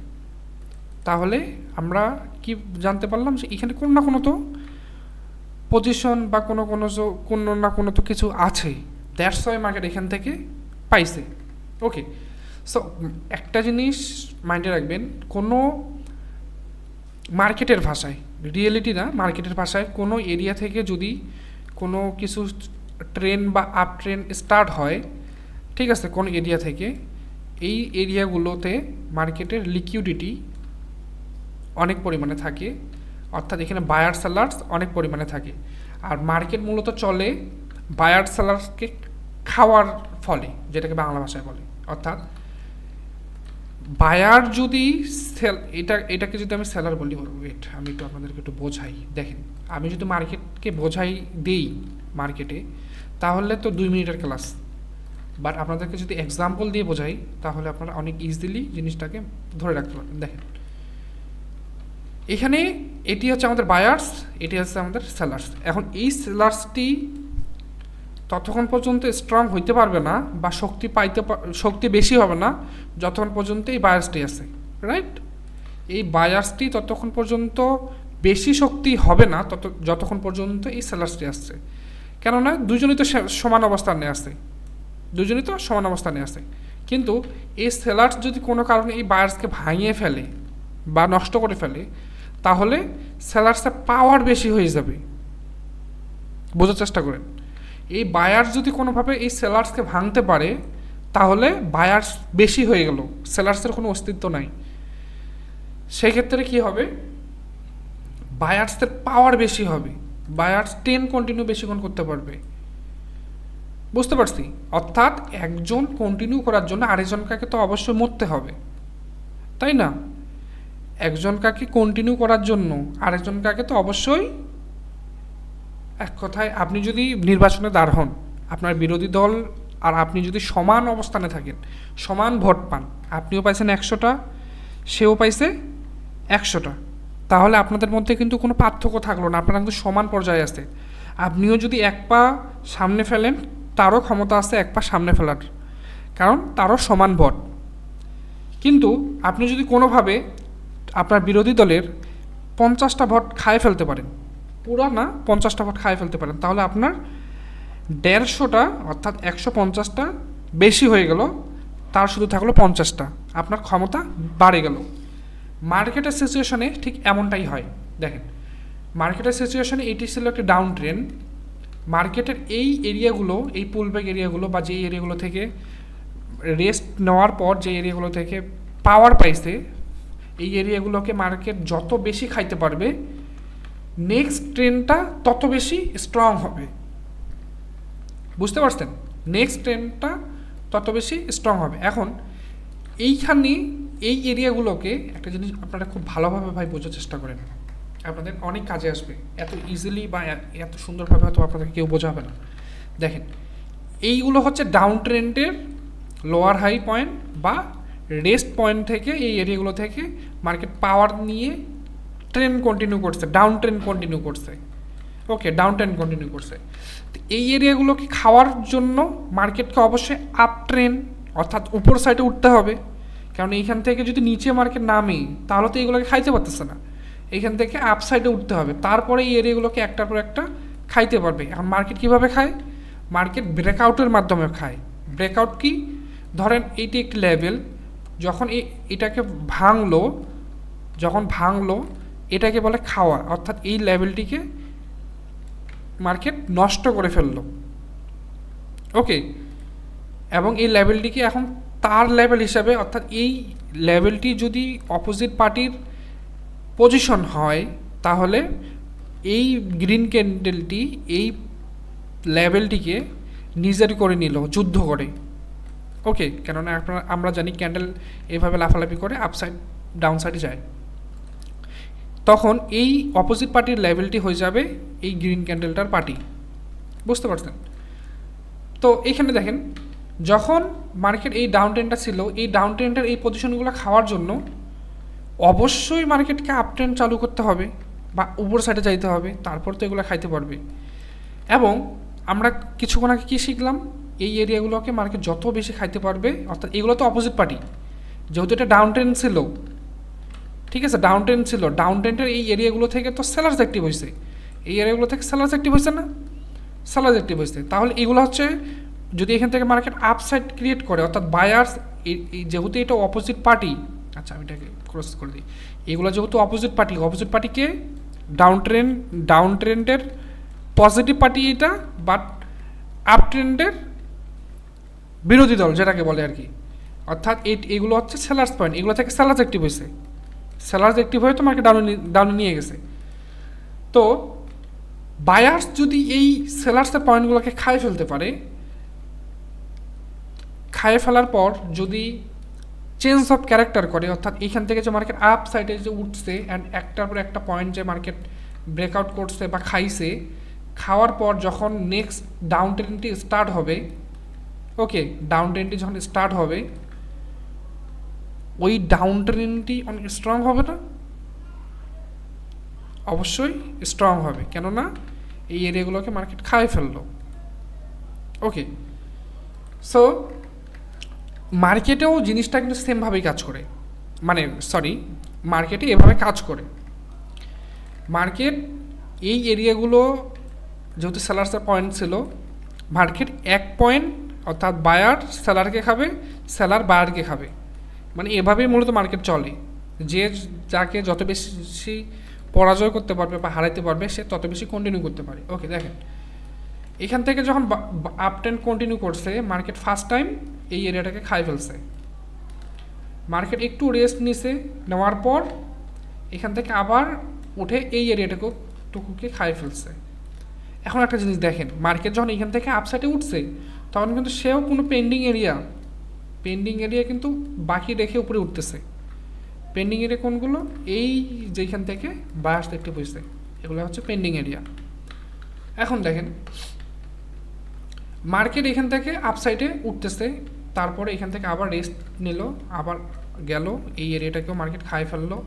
তাহলে আমরা কি জানতে পারলাম যে এখানে কোনো না কোনো তো পজিশন বা কোনো না কোনো তো কিছু আছে, দ্যাটস ওয়াই মার্কেট এখান থেকে পাইছে। ওকে, সো একটা জিনিস মাইন্ডে রাখবেন, কোনো মার্কেটের ভাষায়, রিয়েলিটি না, মার্কেটের ভাষায় কোনো এরিয়া থেকে যদি কোনো কিছু ট্রেন বা আপ ট্রেন স্টার্ট হয়, ঠিক আছে, কোন এরিয়া থেকে, এই এরিয়াগুলোতে মার্কেটের লিকুইডিটি অনেক পরিমাণে থাকে, অর্থাৎ এখানে বায়ার সেলার্স অনেক পরিমাণে থাকে, আর মার্কেট মূলত চলে বায়ার সেলার্সকে খাওয়ার ফলে, যেটাকে বাংলা ভাষায় বলে। অর্থাৎ বায়ার যদি এটাকে যদি আমি সেলার বলি, ওয়েট আমি একটু আপনাদেরকে একটু বোঝাই। দেখেন, আমি যদি মার্কেটকে বোঝাই দিই মার্কেটে, তাহলে তো 2 মিনিটের ক্লাস, বাট আপনাদেরকে যদি এক্সাম্পল দিয়ে বোঝাই, তাহলে আপনারা অনেক ইজিলি জিনিসটাকে ধরে রাখতে পারবেন। দেখেন, এখানে এটি হচ্ছে আমাদের বায়ার্স, এটি হচ্ছে আমাদের সেলার্স। এখন এই সেলার্সটি ততক্ষণ পর্যন্ত স্ট্রং হইতে পারবে না বা শক্তি বেশি হবে না যতক্ষণ পর্যন্ত এই বায়ার্সটি আছে, রাইট? এই বায়ার্সটি ততক্ষণ পর্যন্ত বেশি শক্তি হবে না যতক্ষণ পর্যন্ত এই সেলার্সটি আসছে, কেননা দুজনই তো সমান অবস্থানে আছে। কিন্তু এই সেলার্স যদি কোনো কারণে এই বায়ার্সকে ভাঙিয়ে ফেলে বা নষ্ট করে ফেলে, তাহলে সেলার্সের পাওয়ার বেশি হয়ে যাবে। বোঝার চেষ্টা করেন, এই বায়ার্স যদি কোনোভাবে এই সেলার্সকে ভাঙতে পারে, তাহলে বায়ার্স বেশি হয়ে গেল, সেলার্সের কোনো অস্তিত্ব নাই। সেক্ষেত্রে কি হবে, বায়ার্সের পাওয়ার বেশি হবে, বায়ার্স কন্টিনিউ বেশিক্ষণ করতে পারবে। বুঝতে পারছি? অর্থাৎ একজন কন্টিনিউ করার জন্য আরেকজনকে তো অবশ্যই মরতে হবে, তাই না? একজনকে কন্টিনিউ করার জন্য আরেকজনকে তো অবশ্যই, এক কথায় আপনি যদি নির্বাচনে দাঁড় হন, আপনার বিরোধী দল আর আপনি যদি সমান অবস্থানে থাকেন, সমান ভোট পান, আপনিও পাইছেন 100টা, সেও পাইছে 100টা, তাহলে আপনাদের মধ্যে কিন্তু কোনো পার্থক্য থাকলো না, আপনারা কিন্তু সমান পর্যায়ে আছে। আপনিও যদি এক পা সামনে ফেলেন, তারও ক্ষমতা আছে এক পা সামনে ফেলার, কারণ তারও সমান ভোট। কিন্তু আপনি যদি কোনোভাবে আপনার বিরোধী দলের 50টা ভোট খায় ফেলতে পারেন, পুরো না 50টা ভোট খায় ফেলতে পারেন, তাহলে আপনার 150টা অর্থাৎ 150টা বেশি হয়ে গেল, তার শুধু থাকলো 50টা, আপনার ক্ষমতা বাড়ে গেল। মার্কেটের সিচুয়েশনে ঠিক এমনটাই হয়। দেখেন, মার্কেটের সিচুয়েশনে এটি ছিল একটা ডাউন ট্রেন্ড। মার্কেটের এই এরিয়াগুলো, এই পুলব্যাক এরিয়াগুলো বা যে এরিয়াগুলো থেকে রেস্ট নেওয়ার পর যে এরিয়াগুলো থেকে পাওয়ার পাইছে, এই এরিয়াগুলোকে মার্কেট যত বেশি খাইতে পারবে, নেক্সট ট্রেন্ডটা তত বেশি স্ট্রং হবে। বুঝতে পারছেন? নেক্সট ট্রেন্ডটা তত বেশি স্ট্রং হবে। এখন এইখানে এই এরিয়াগুলোকে একটা জিনিস আপনারা খুব ভালোভাবে ভাই বোঝার চেষ্টা করেন, আপনাদের অনেক কাজে আসবে। এত ইজিলি বা এত সুন্দরভাবে হয়তো আপনাদের কেউ বোঝাবে না। দেখেন, এইগুলো হচ্ছে ডাউন ট্রেন্ডের লোয়ার হাই পয়েন্ট বা রেস্ট পয়েন্ট থেকে, এই এরিয়াগুলো থেকে মার্কেট পাওয়ার নিয়ে ট্রেন্ড কন্টিনিউ করছে, ডাউন ট্রেন্ড কন্টিনিউ করছে। ওকে, ডাউন ট্রেন্ড কন্টিনিউ করছে। এই এরিয়াগুলোকে খাওয়ার জন্য মার্কেটকে অবশ্যই আপ ট্রেন্ড অর্থাৎ উপর সাইডে উঠতে হবে, কারণ এইখান থেকে যদি নিচে মার্কেট নামে তাহলে তো এগুলোকে খাইতে পারতেছে না। এইখান থেকে আপ সাইডে উঠতে হবে, তারপরে এই এরিয়াগুলোকে একটার পর একটা খাইতে পারবে। এখন মার্কেট কীভাবে খায়? মার্কেট ব্রেকআউটের মাধ্যমে খায়। ব্রেকআউট কি? ধরেন এইটি একটি লেভেল, যখন এটাকে ভাঙলো এটাকে বলে খাওয়া, অর্থাৎ এই লেভেলটিকে মার্কেট নষ্ট করে ফেললো। ওকে, এবং এই লেভেলটিকে এখন তার লেভেল হিসাবে, অর্থাৎ এই লেভেলটি যদি অপোজিট পার্টির পজিশন হয় তাহলে এই গ্রিন ক্যান্ডেলটি এই লেভেলটিকে নিজের করে নিল যুদ্ধ করে। ওকে, কেননা আমরা জানি ক্যান্ডেল এভাবে লাফালাফি করে আপসাইড ডাউন সাইডে যায়, তখন এই অপোজিট পার্টির লেভেলটি হয়ে যাবে এই গ্রিন ক্যান্ডেলটার পার্টি। বুঝতে পারছেন? তো এইখানে দেখেন, যখন মার্কেট এই ডাউন ট্রেন্ডটা ছিল, এই ডাউন ট্রেন্ডের এই পজিশনগুলো খাওয়ার জন্য অবশ্যই মার্কেটকে আপ ট্রেন্ড চালু করতে হবে বা উপর সাইডে যাইতে হবে, তারপর তো এগুলো খাইতে পারবে। এবং আমরা কিছুক্ষণ আগে কী শিখলাম? এই এরিয়াগুলোকে মার্কেট যত বেশি খাইতে পারবে, অর্থাৎ এগুলো তো অপোজিট পার্টি, যেহেতু এটা ডাউন ট্রেন্ড ছিল, ঠিক আছে, ডাউন ট্রেন্ড ছিল, ডাউন ট্রেন্ডের এই এরিয়াগুলো থেকে তো সেলার্স অ্যাক্টিভ হয়েছে, এই এরিয়াগুলো থেকে সেলার্স অ্যাক্টিভ হয়েছে না? সেলার্স অ্যাক্টিভ হয়েছে। তাহলে এগুলো হচ্ছে, যদি এখান থেকে মার্কেট আপসাইড ক্রিয়েট করে, অর্থাৎ বায়ার্স, যেহেতু এটা অপোজিট পার্টি, আচ্ছা আমি এটাকে ক্রস করে দিই, এগুলো যেহেতু অপোজিট পার্টিকে ডাউন ট্রেন্ডের পজিটিভ পার্টি এটা, বাট আপ ট্রেন্ডের বিরোধী দল যেটাকে বলে আর কি, অর্থাৎ এগুলো হচ্ছে সেলার্স পয়েন্ট, এগুলো থেকে সেলার্স অ্যাক্টিভ হয়েছে, সেলার্স অ্যাক্টিভ হয়ে তো মার্কেট ডাউনে নিয়ে গেছে। তো বায়ার্স যদি এই সেলার্সের পয়েন্টগুলোকে খায় ফেলতে পারে, খায় ফেলার পর যদি চেঞ্জ অফ ক্যারেক্টার করে, অর্থাৎ এইখান থেকে যে মার্কেট আপ সাইডে যে উঠছে অ্যান্ড একটার পর একটা পয়েন্ট যে মার্কেট ব্রেকআউট করছে বা খাইছে, খাওয়ার পর যখন নেক্সট ডাউন ট্রেন্ডটি স্টার্ট হবে, ওকে, ডাউন ট্রেন্ডটি যখন স্টার্ট হবে, ওই ডাউন ট্রেন্ডটি অনেক স্ট্রং হবে না? অবশ্যই স্ট্রং হবে, কেননা এই এরিয়াগুলোকে মার্কেট খায় ফেললো। ওকে, সো মার্কেটেও জিনিসটা কিন্তু সেমভাবেই কাজ করে, মার্কেটে এভাবে কাজ করে। মার্কেট এই এরিয়াগুলো যেহেতু সেলার্সের পয়েন্ট ছিল, মার্কেট এক পয়েন্ট, অর্থাৎ বায়ার সেলারকে খাবে, সেলার বায়ারকে খাবে, মানে এভাবেই মূলত মার্কেট চলে। যে যাকে যত বেশি পরাজয় করতে পারবে বা হারাইতে পারবে, সে তত বেশি কন্টিনিউ করতে পারে। ওকে, দেখেন এখান থেকে যখন আপ ট্রেন্ড কন্টিনিউ করছে, মার্কেট ফার্স্ট টাইম এই এরিয়াটাকে খাই ফেলছে, মার্কেট একটু রেস্ট নিছে, নেওয়ার পর এখান থেকে আবার উঠে এই এরিয়াটাকে খাই ফেলছে। এখন একটা জিনিস দেখেন, মার্কেট যখন এখান থেকে আপসাইডে উঠছে, তখন কিন্তু সেও কোনো পেন্ডিং এরিয়া কিন্তু বাকি রেখে উপরে উঠতেছে। পেন্ডিং এরিয়া কোনগুলো? এই যেখান থেকে বায়ার্স দেখতে বসছে, এগুলো হচ্ছে পেন্ডিং এরিয়া। এখন দেখেন, মার্কেট এখান থেকে আপসাইডে উঠতেছে, তারপরে এখান থেকে আবার রেস্ট নিল, আবার গেল এই এরিয়াটাকেও মার্কেট খাই ফেললো,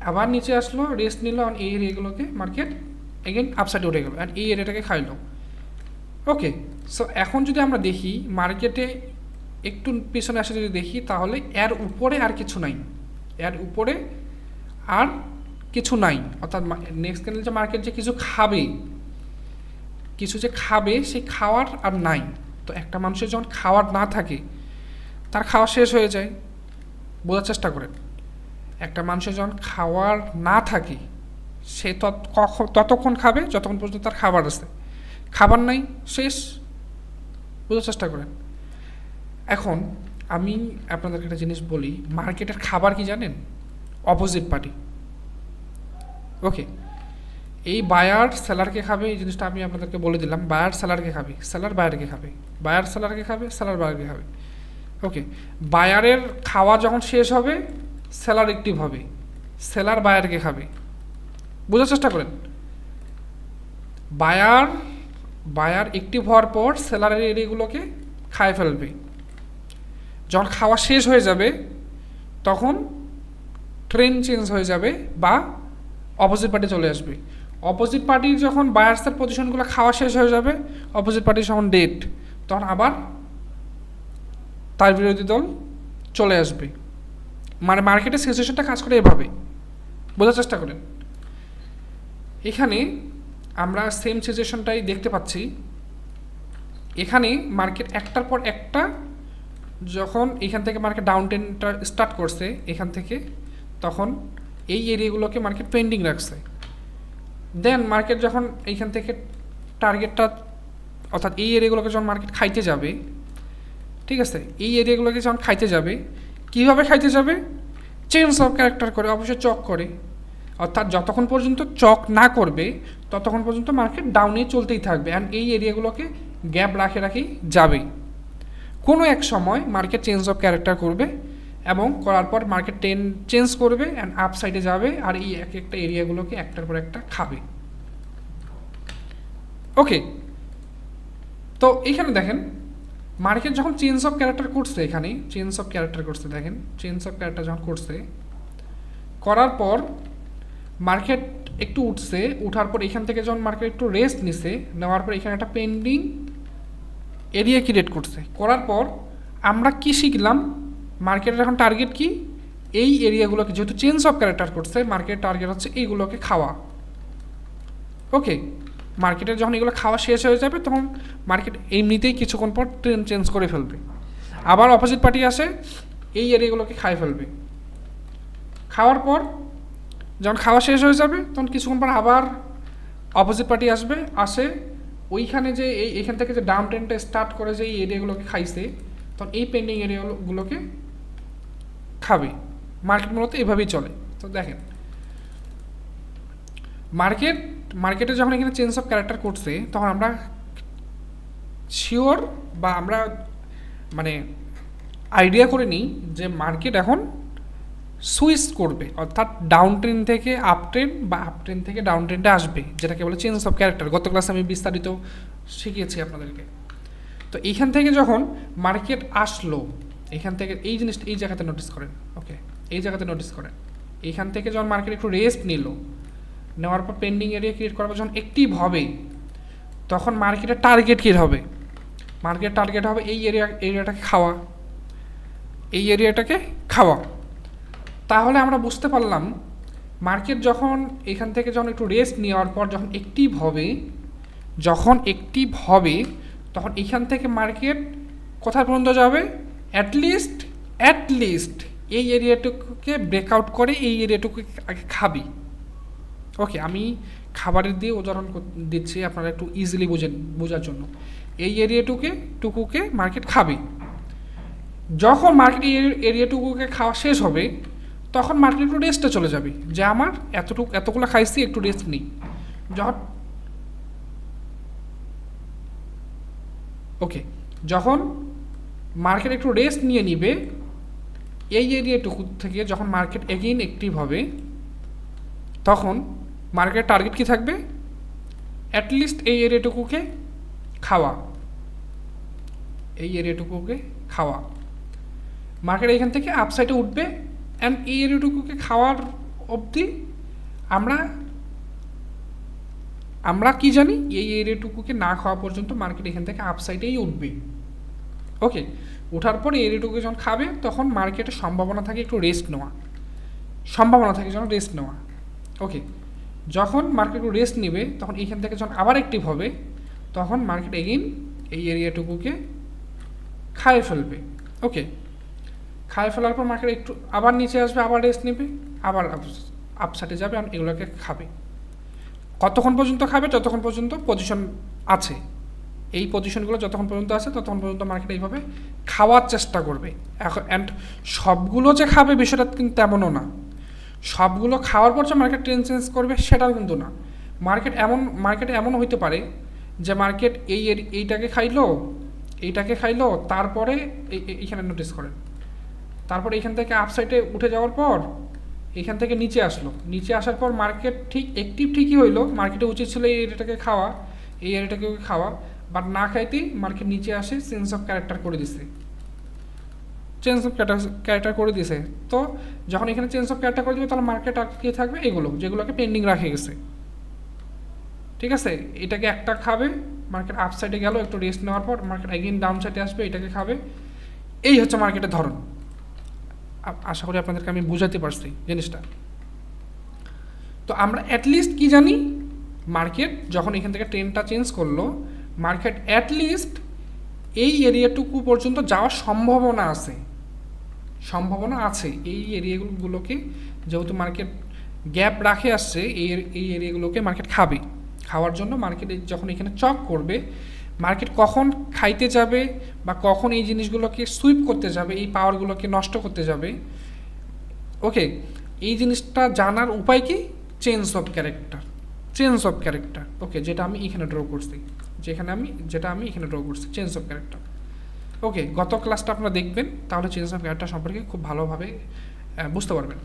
আবার নিচে আসলো, রেস্ট নিল, আর এই এরিয়াগুলোকে মার্কেট এগেন আপসাইডে উঠে গেল, আর এই এরিয়াটাকে খাইলো। ওকে, সো এখন যদি আমরা দেখি মার্কেটে একটু পিছনে আসে যদি দেখি, তাহলে এর উপরে আর কিছু নাই, এর উপরে আর কিছু নাই, অর্থাৎ নেক্সট ক্যান্ডেল যে মার্কেট যে কিছু খাবে, কিছু যে খাবে সেই খাওয়ার আর নাই। তো একটা মানুষের যখন খাওয়ার না থাকে তার খাওয়া শেষ হয়ে যায়। বোঝার চেষ্টা করেন, একটা মানুষের যখন খাওয়ার না থাকে সে ততক্ষণ খাবে যতক্ষণ পর্যন্ত তার খাবার আছে, খাবার নাই শেষ। বোঝার চেষ্টা করেন। এখন আমি আপনাদেরকে একটা জিনিস বলি, মার্কেটের খাবার কি জানেন? Opposite party. ওকে, এই বায়ার সেলারকে খাবে, এই জিনিসটা আমি আপনাদেরকে বলে দিলাম। বায়ার সেলারকে খাবে, সেলার বায়ারকে খাবে, বায়ার সেলারকে খাবে, সেলার বায়ারকে খাবে। ওকে, বায়ারের খাওয়া যখন শেষ হবে সেলার অ্যাক্টিভ হবে, সেলার বায়ারকে খাবে। বোঝার চেষ্টা করেন, বায়ার অ্যাক্টিভ হওয়ার পর সেলারের এরিয়াগুলোকে খায় ফেলবে। যখন খাওয়া শেষ হয়ে যাবে তখন ট্রেন্ড চেঞ্জ হয়ে যাবে বা অপোজিট পার্টি চলে আসবে। অপোজিট পার্টির যখন বায়ার্সের পজিশনগুলো খাওয়া শেষ হয়ে যাবে, অপোজিট পার্টি যখন ডেড, তখন আবার তার বিরোধী দল চলে আসবে। মানে মার্কেটের সিচুয়েশনটা কাজ করে এভাবে। বোঝার চেষ্টা করেন, এখানে আমরা সেম সিচুয়েশনটাই দেখতে পাচ্ছি। এখানে মার্কেট একটার পর একটা, যখন এখান থেকে মার্কেট ডাউন ট্রেন্ডটা স্টার্ট করছে এখান থেকে, তখন এই এরিয়াগুলোকে মার্কেট পেন্ডিং রাখছে। দেন মার্কেট যখন এইখান থেকে টার্গেটটা, অর্থাৎ এই এরিয়াগুলোকে যখন মার্কেট খাইতে যাবে, ঠিক আছে, এই এরিয়াগুলোকে যখন খাইতে যাবে, কীভাবে খাইতে যাবে? চেঞ্জ অফ ক্যারেক্টার করে, অবশ্যই চক করে। অর্থাৎ যতক্ষণ পর্যন্ত চক না করবে ততক্ষণ পর্যন্ত মার্কেট ডাউনে চলতেই থাকবে, অ্যান্ড এই এরিয়াগুলোকে গ্যাপ রাখেই যাবে। কোনো এক সময় মার্কেট চেঞ্জ অফ ক্যারেক্টার করবে এবং করার পর মার্কেট চেঞ্জ করবে অ্যান্ড আপ সাইডে যাবে, আর এই এক একটা এরিয়াগুলোকে একটার পর একটা খাবে। ওকে, তো এখানে দেখেন মার্কেট যখন চেঞ্জ অফ ক্যারেক্টার করছে, এখানে চেঞ্জ অফ ক্যারেক্টার করছে, দেখেন চেঞ্জ অফ ক্যারেক্টার যখন করছে, করার পর মার্কেট একটু উঠছে, উঠার পর এখান থেকে যখন মার্কেট একটু রেস্ট নিছে, নেওয়ার পর এখানে একটা পেন্ডিং এরিয়া ক্রিয়েট করছে। করার পর আমরা কি শিখলাম? মার্কেটের এখন টার্গেট কি? এই এরিয়াগুলোকে, যেহেতু চেঞ্জ অফ ক্যারেক্টার করছে, মার্কেটের টার্গেট হচ্ছে এইগুলোকে খাওয়া। ওকে, মার্কেটের যখন এগুলো খাওয়া শেষ হয়ে যাবে তখন মার্কেট এমনিতেই কিছুক্ষণ পর ট্রেন্ড চেঞ্জ করে ফেলবে, আবার অপোজিট পার্টি আসে এই এরিয়াগুলোকে খাই ফেলবে। খাওয়ার পর যখন খাওয়া শেষ হয়ে যাবে তখন কিছুক্ষণ পর আবার অপোজিট পার্টি আসে ওইখানে যে এইখান থেকে যে ডাউন ট্রেন্ডটা স্টার্ট করে যে এই এরিয়াগুলোকে খাইছে, তখন এই পেন্ডিং এরিয়াগুলোকে খাবে। মার্কেট মূলত এভাবেই চলে। তো দেখেন মার্কেটে যখন এখানে চেঞ্জ অফ ক্যারেক্টার করছে তখন আমরা শিওর বা আমরা মানে আইডিয়া করে নিই যে মার্কেট এখন সুইচ করবে, অর্থাৎ ডাউন ট্রেন্ড থেকে আপ ট্রেন্ড বা আপ ট্রেন্ড থেকে ডাউন ট্রেন্ডে আসবে, যেটাকে বলে চেঞ্জ অফ ক্যারেক্টার। গত ক্লাসে আমি বিস্তারিত শিখিয়েছি আপনাদেরকে। তো এইখান থেকে যখন মার্কেট আসলো, এখান থেকে এই জিনিসটা এই জায়গাতে নোটিস করেন। ওকে, এই জায়গাতে নোটিস করেন, এইখান থেকে যখন মার্কেট একটু রেস্ট নিল, নেওয়ার পর পেন্ডিং এরিয়া ক্রিয়েট করার পর যখন অ্যাক্টিভ হবে, তখন মার্কেটের টার্গেট কী হবে? মার্কেটের টার্গেট হবে এই এরিয়াটাকে খাওয়া, এই এরিয়াটাকে খাওয়া। তাহলে আমরা বুঝতে পারলাম মার্কেট যখন এখান থেকে যখন একটু রেস্ট নেওয়ার পর যখন অ্যাক্টিভ হবে তখন এখান থেকে মার্কেট কোথায় পর্যন্ত যাবে? অ্যাটলিস্ট এই এরিয়াটুকুকে ব্রেকআউট করে এই এরিয়াটুকু আগে খাবে। ওকে, আমি খাবারের দিয়ে উদাহরণ দিচ্ছি আপনারা একটু ইজিলি বোঝার জন্য। এই এরিয়াটুকুকে মার্কেট খাবে। যখন মার্কেট এই এরিয়াটুকুকে খাওয়া শেষ হবে তখন মার্কেট একটু রেস্টে চলে যাবে, যে আমার এতগুলো খাইছি, একটু রেস্ট নিই। যখন মার্কেট একটু রেস্ট নিয়ে নিবে, এই এরিয়াটুকু থেকে যখন মার্কেট এগেইন অ্যাক্টিভ হবে তখন মার্কেট টার্গেট কি থাকবে? অ্যাটলিস্ট এই এরিয়াটুকুকে খাওয়া। মার্কেট এখান থেকে আপসাইডে উঠবে অ্যান্ড এই এরিয়াটুকুকে খাওয়ার অবধি আমরা কি জানি? এই এরিয়াটুকুকে না খাওয়া পর্যন্ত মার্কেট এখান থেকে আপসাইডেই উঠবে। ওকে, ওঠার পর এই এরিয়াটুকুকে যখন খাবে তখন মার্কেটের সম্ভাবনা থাকে একটু রেস্ট নেওয়া। সম্ভাবনা থাকে যেন রেস্ট নেওয়া। ওকে, যখন মার্কেট রেস্ট নেবে তখন এইখান থেকে যখন আবার অ্যাক্টিভ হবে তখন মার্কেট এগেইন এই এরিয়াটুকুকে খায় ফেলবে। ওকে, খায় ফেলার পর মার্কেট একটু আবার নিচে আসবে, আবার রেস্ট নেবে, আবার আপসাইডে যাবে, আর এগুলোকে খাবে। কতক্ষণ পর্যন্ত খাবে? যতক্ষণ পর্যন্ত পজিশন আছে, এই পজিশনগুলো যতক্ষণ পর্যন্ত আছে ততক্ষণ পর্যন্ত মার্কেট এইভাবে খাওয়ার চেষ্টা করবে। এখন অ্যান্ড সবগুলো যে খাবে বিষয়টা কিন্তু তেমনও না, সবগুলো খাওয়ার পর যে মার্কেট ট্রেন্ড চেঞ্জ করবে সেটাও কিন্তু না। মার্কেটে এমন হইতে পারে যে মার্কেট এইটাকে খাইলো, তারপরে এইখানে নোটিস করেন, তারপরে এইখান থেকে আপসাইডে উঠে যাওয়ার পর এখান থেকে নিচে আসলো, নিচে আসার পর মার্কেট ঠিক অ্যাক্টিভ ঠিকই হইলো, মার্কেটে উচিত ছিল এই এরিয়াটাকে খাওয়া, এই এরিয়াটাকে খাওয়া, বাট না খাইতেই মার্কেট নিচে আসে, চেঞ্জ অফ ক্যারেক্টার করে দিছে, চেঞ্জ অফ ক্যারেক্টার করে দিছে। তো যখন এখানে চেঞ্জ অফ ক্যারেক্টার করে দিবে তাহলে মার্কেট আর কি থাকবে? এগুলো যেগুলোকে পেন্ডিং রাখে গেছে। ঠিক আছে, এটাকে একটা খাবে, মার্কেট আপ সাইডে গেল, একটু রেস্ট নেওয়ার পর মার্কেট এগেইন ডাউন সাইডে আসবে, এটাকে খাবে। এই হচ্ছে মার্কেটের ধরন। আশা করি আপনাদেরকে আমি বুঝাতে পারছি জিনিসটা। তো আমরা অ্যাটলিস্ট কি জানি, মার্কেট যখন এখান থেকে ট্রেন্ডটা চেঞ্জ করলো, মার্কেট অ্যাটলিস্ট এই এরিয়াটুকু পর্যন্ত যাওয়ার সম্ভাবনা আছে। এই এরিয়াগুলোকে যেহেতু মার্কেট গ্যাপ রাখে আসছে, এই এরিয়াগুলোকে মার্কেট খাবে। খাওয়ার জন্য মার্কেট যখন এখানে চক করবে, মার্কেট কখন খাইতে যাবে বা কখন এই জিনিসগুলোকে সুইপ করতে যাবে, এই পাওয়ারগুলোকে নষ্ট করতে যাবে, ওকে, এই জিনিসটা জানার উপায় কি? Change of character. ওকে, যেটা আমি এখানে ড্র করছি, চেঞ্জ অফ ক্যারেক্টার। ওকে, গত ক্লাসটা আপনারা দেখবেন, তাহলে চেঞ্জ অফ ক্যারেক্টার সম্পর্কে খুব ভালোভাবে বুঝতে পারবেন।